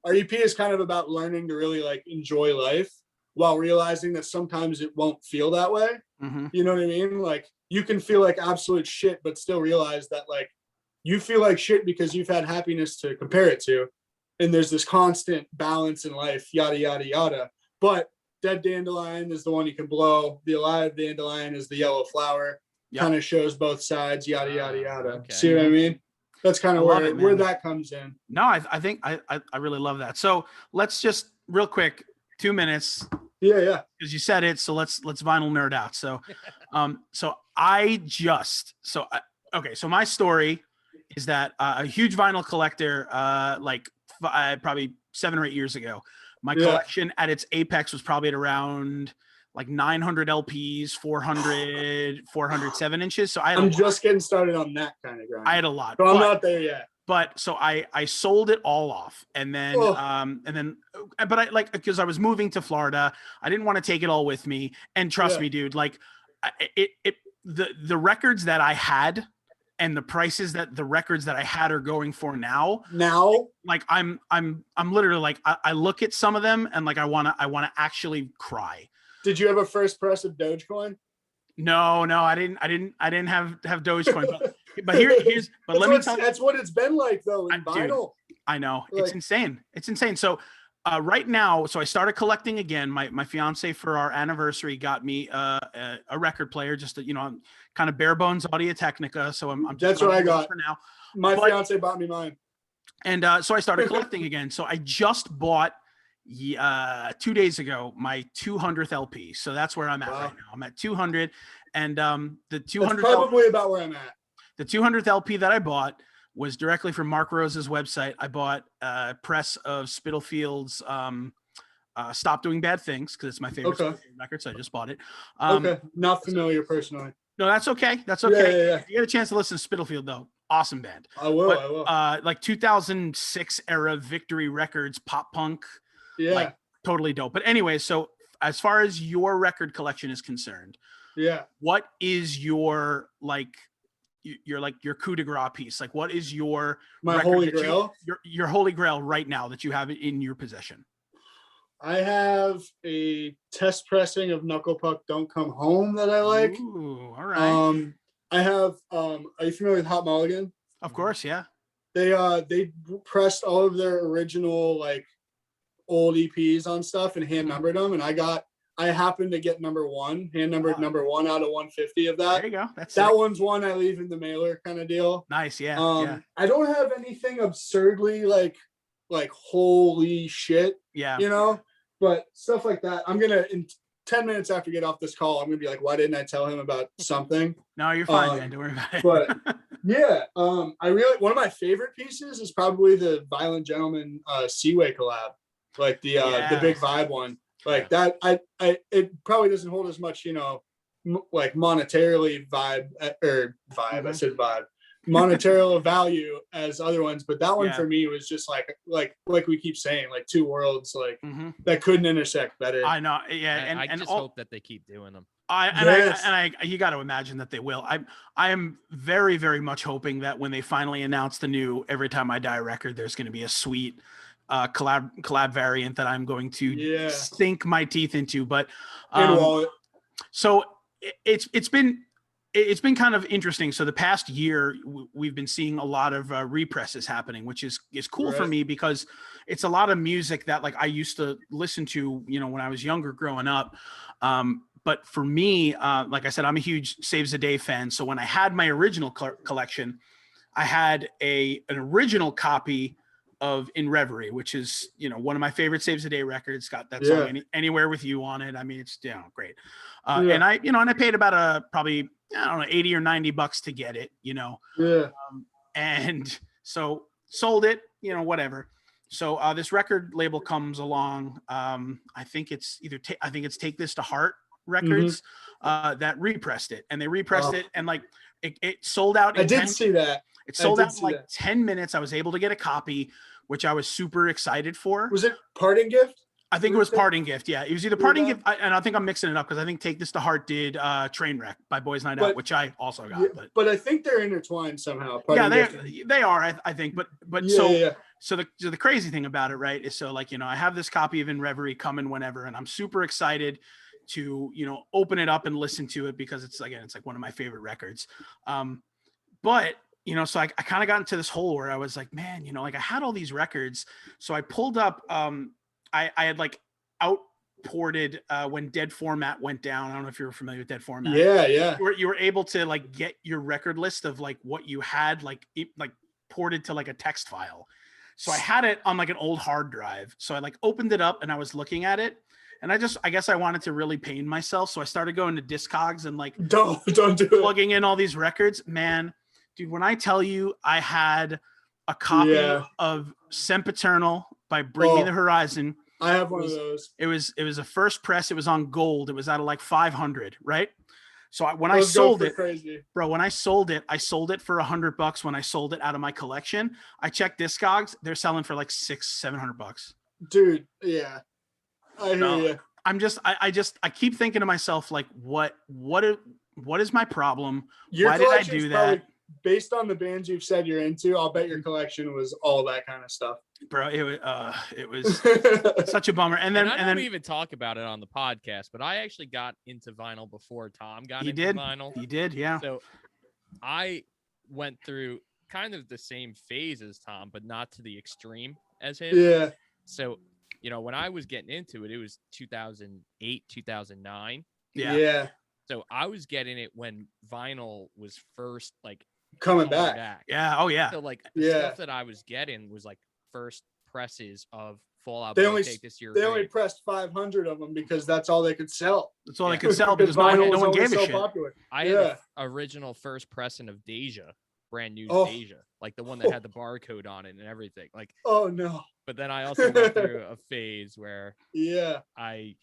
our EP is kind of about learning to really like enjoy life while realizing that sometimes it won't feel that way. Mm-hmm. You know what I mean? Like, you can feel like absolute shit, but still realize that like you feel like shit because you've had happiness to compare it to. And there's this constant balance in life, yada, yada, yada. But dead dandelion is the one you can blow. The alive dandelion is the yellow flower. Yep. Kind of shows both sides, yada, yada, yada. Okay. See what I mean? That's kind of love it, where man. that comes in. No, I think I really love that. So let's just real quick, 2 minutes. Yeah. Because you said it. So let's vinyl nerd out. So, so my story is that a huge vinyl collector, probably 7 or 8 years ago, my collection at its apex was probably at around like 900 LPs, 407 inches. So I'm just getting started on that kind of grind. I had a lot. So I'm not there yet. But so I sold it all off, and then but I because I was moving to Florida, I didn't want to take it all with me. And trust me, dude, like the records that I had and the prices that the records that I had are going for now, like I'm literally like, I look at some of them and like, I want to actually cry. Did you have a first press of Dogecoin? No, I didn't have Dogecoin, but here's let me tell you, that's what it's been like though in vinyl. Dude, I know, like, it's insane. So right now, so I started collecting again. My fiance for our anniversary got me a record player, just kind of bare bones Audio Technica. So I'm just that's what I got for now. My fiance bought me mine, and so I started collecting again. So I just bought 2 days ago my 200th LP. So that's where I'm at right now. I'm at 200, and the 200 that's probably about where I'm at. The 200th LP that I bought was directly from Mark Rose's website. I bought a press of Spittlefield's Stop Doing Bad Things, because it's my favorite record, so I just bought it. Not familiar personally. No, that's okay. That's okay. Yeah. If you get a chance to listen to Spittlefield, though, awesome band. I will. Like 2006 era Victory Records, pop punk. Yeah. Like, totally dope. But anyway, so as far as your record collection is concerned, what is your your coup de grace piece? Like, what is your holy grail? Your holy grail right now that you have in your possession? I have a test pressing of Knuckle Puck Don't Come Home that I like. Ooh, all right. I have are you familiar with Hot Mulligan? Of course, yeah. They pressed all of their original like old EPs on stuff and hand numbered them, and I happened to get number one, hand numbered number one out of 150 of that. There you go. That's that sick. one's one I leave in the mailer kind of deal. Nice, yeah. I don't have anything absurdly like holy shit, but stuff like that. I'm gonna in 10 minutes after we get off this call, I'm gonna be like, why didn't I tell him about something? No, you're fine, man. Don't worry about it. But yeah, I really, one of my favorite pieces is probably the Violent Gentleman Seaway collab, like the Big Vibe one. Like that, it probably doesn't hold as much, like monetarily vibe. I said vibe, monetary value as other ones, but that one for me was just like we keep saying, like two worlds, like that couldn't intersect better. I know, yeah, and I just hope that they keep doing them. You got to imagine that they will. I am very, very much hoping that when they finally announce the new Every Time I Die record, there's going to be a sweet collab variant that I'm going to sink my teeth into. But so it's been kind of interesting. So the past year we've been seeing a lot of represses happening, which is cool for me, because it's a lot of music that like I used to listen to, when I was younger growing up. But for me, like I said, I'm a huge Saves the Day fan. So when I had my original collection, I had an original copy of In Reverie, which is, one of my favorite Saves the Day records. Got that song Anywhere With You on it. I mean, it's great. And I paid about probably, I don't know, $80 or $90 to get it, and so sold it, whatever. So this record label comes along. I think it's Take This to Heart Records that repressed it, and they repressed it, and like it sold out. I did see that. It sold out in like 10 minutes. I was able to get a copy, which I was super excited for. Was it Parting Gift? I think it was Parting Gift. Yeah, it was either Parting Gift, and I think I'm mixing it up, because I think Take This to Heart did Trainwreck by Boys Night Out, which I also got. But I think they're intertwined somehow. They are. I think. But so the crazy thing about it, right, is so like, I have this copy of In Reverie coming whenever, and I'm super excited to open it up and listen to it, because it's like one of my favorite records. But so I kind of got into this hole where I was like, man, like I had all these records. So I pulled up, I had like outported when Dead Format went down. I don't know if you're familiar with Dead Format. Yeah. You were able to like get your record list of like what you had, like ported to like a text file. So I had it on like an old hard drive. So I like opened it up and I was looking at it. And I guess I wanted to really pain myself. So I started going to Discogs and like don't do it. Plugging in all these records. Man, dude, when I tell you I had a copy of Sempiternal by Bring Me the Horizon. I have one of those. It was a first press. It was on gold. It was out of like 500, right? So when I sold it, crazy. Bro, when I sold it for $100 when I sold it out of my collection. I checked Discogs. They're selling for like $600-700. Dude, yeah. I hear you. I keep thinking to myself, like, what is my problem? Why did I do that? Based on the bands you've said you're into, I'll bet your collection was all that kind of stuff. Bro, it was such a bummer. And then we even talk about it on the podcast, but I actually got into vinyl before Tom got into vinyl. He did, yeah. So I went through kind of the same phase as Tom, but not to the extreme as him. Yeah. So, when I was getting into it, it was 2008, 2009. Yeah. So I was getting it when vinyl was first like coming back. Yeah. Oh yeah. So like the stuff that I was getting was like first presses of Fallout. They only pressed 500 of them because that's all they could sell. That's all they could sell because no one gave a shit. Popular. I had the original first pressing of Deja, brand new Deja, like the one that had the barcode on it and everything. Like, oh no. But then I also went through a phase where I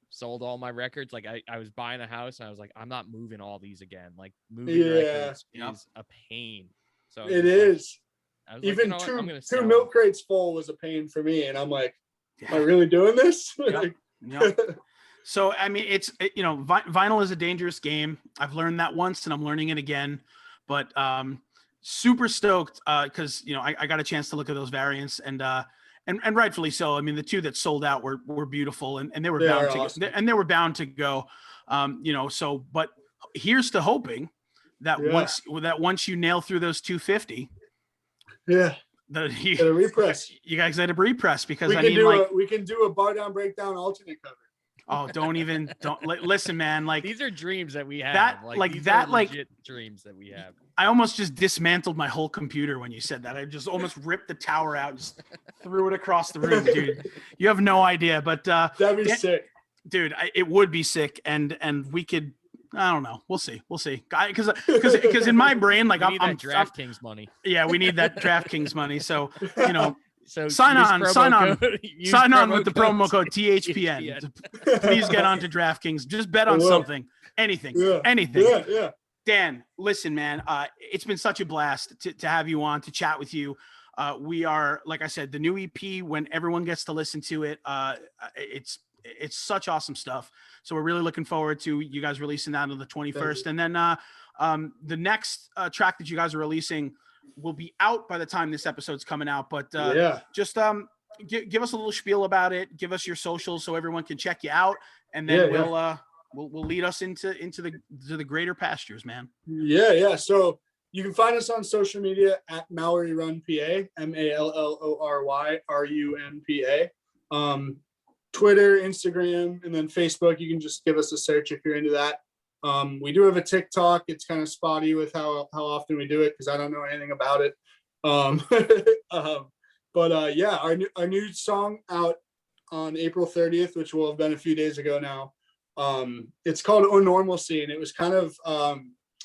sold all my records. Like I was buying a house and I was like, I'm not moving all these again. Like moving records is a pain. So it is. I was even like, two milk crates full was a pain for me. And I'm like, am I really doing this? Yep. So, I mean, vinyl is a dangerous game. I've learned that once and I'm learning it again, but super stoked because, I got a chance to look at those variants and rightfully so. I mean, the two that sold out were beautiful and they were bound to go, but here's to hoping that once you nail through those 250, you repress. You guys had a repress because we can do a Bardown breakdown alternate cover. Oh, don't listen, man. Like these are dreams that we have. Dreams that we have. I almost just dismantled my whole computer when you said that. I just almost ripped the tower out and just threw it across the room, dude. You have no idea, but that'd be sick, dude. It would be sick, and we could. I don't know. We'll see. Because in my brain, like I'm DraftKings money. Yeah, we need that DraftKings money. So So sign on with the promo code THPN. Please get on to DraftKings. Just bet on something, anything. Yeah. Dan, listen, man, it's been such a blast to have you on, to chat with you. We are, like I said, the new EP, when everyone gets to listen to it, it's such awesome stuff. So we're really looking forward to you guys releasing that on the 21st. And then the next track that you guys are releasing will be out by the time this episode's coming out. But just give us a little spiel about it. Give us your socials so everyone can check you out. And then we'll lead us into the greater pastures, man. Yeah. So you can find us on social media at Mallory Run PA, MALLORY RUNPA. Twitter, Instagram, and then Facebook. You can just give us a search if you're into that. We do have a TikTok. It's kind of spotty with how often we do it because I don't know anything about it. Our new song out on April 30th, which will have been a few days ago now. It's called Oh Normalcy, and it was kind of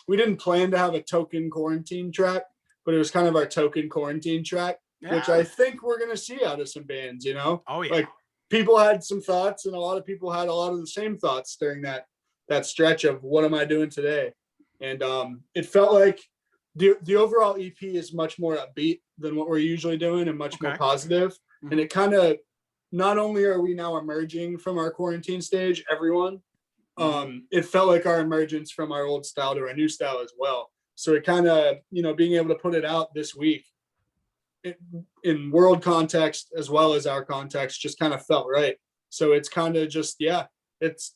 we didn't plan to have a token quarantine track, but it was kind of our token quarantine track, which I think we're gonna see out of some bands. Oh yeah. Like people had some thoughts, and a lot of people had a lot of the same thoughts during that stretch of what am I doing today? And it felt like the overall EP is much more upbeat than what we're usually doing and much more positive. Mm-hmm. And it kind of, not only are we now emerging from our quarantine stage, everyone, it felt like our emergence from our old style to our new style as well. So it kind of, being able to put it out this week in world context as well as our context just kind of felt right. So it's kind of just, it's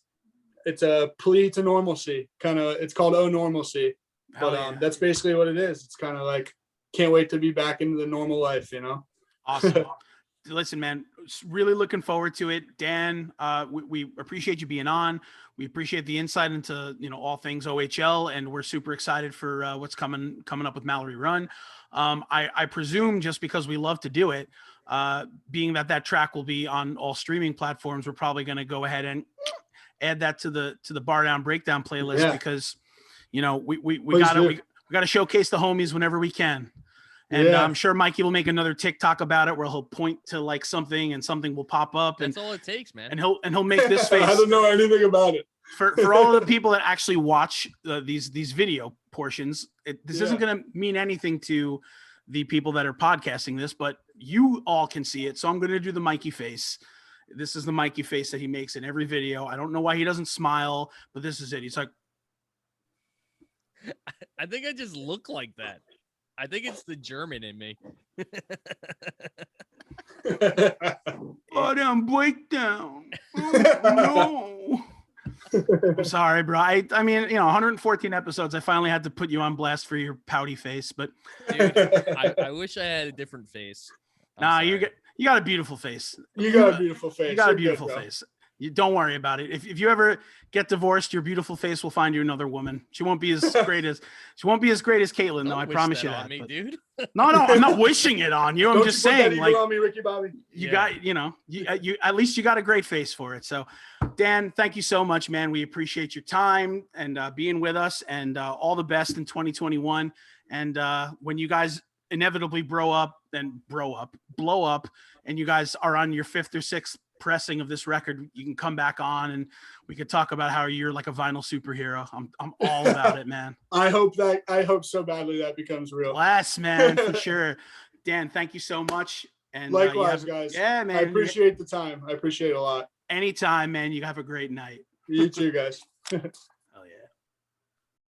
a plea to normalcy. It's called Oh Normalcy, but that's basically what it is. It's kind of like, can't wait to be back into the normal life, Awesome. listen, man, really looking forward to it. Dan, we appreciate you being on. We appreciate the insight into, all things OHL, and we're super excited for what's coming up with Mallory Run. I presume just because we love to do it, being that track will be on all streaming platforms, we're probably going to go ahead and add that to the Bardown Breakdown playlist, because, we got to showcase the homies whenever we can. And I'm sure Mikey will make another TikTok about it where he'll point to like something and something will pop up. That's all it takes, man. And he'll make this face. I don't know anything about it. For all of the people that actually watch these video portions, this isn't going to mean anything to the people that are podcasting this, but you all can see it. So I'm going to do the Mikey face. This is the Mikey face that he makes in every video. I don't know why he doesn't smile, but this is it. He's like, I think I just look like that. I think it's the German in me. Bardown Breakdown. Oh, no. I'm sorry, bro. I mean, 114 episodes. I finally had to put you on blast for your pouty face, but dude, I wish I had a different face. You got a beautiful face. You got a beautiful face. You got a beautiful face. You don't worry about it. If you ever get divorced, your beautiful face will find you another woman. She won't be as great as Caitlin, though. I promise you that. Me, dude. No, I'm not wishing it on you. I'm just saying, like, on me, Ricky Bobby. You got, you at least you got a great face for it. So, Dan, thank you so much, man. We appreciate your time and being with us, and all the best in 2021. And when you guys inevitably blow up, and you guys are on your 5th or 6th pressing of this record, you can come back on and we could talk about how you're like a vinyl superhero. I'm all about it, man. I hope so badly that becomes real. Bless, man, for sure. Dan, thank you so much. And likewise, guys. Yeah, man. I appreciate the time. I appreciate it a lot. Anytime, man. You have a great night. You too, guys.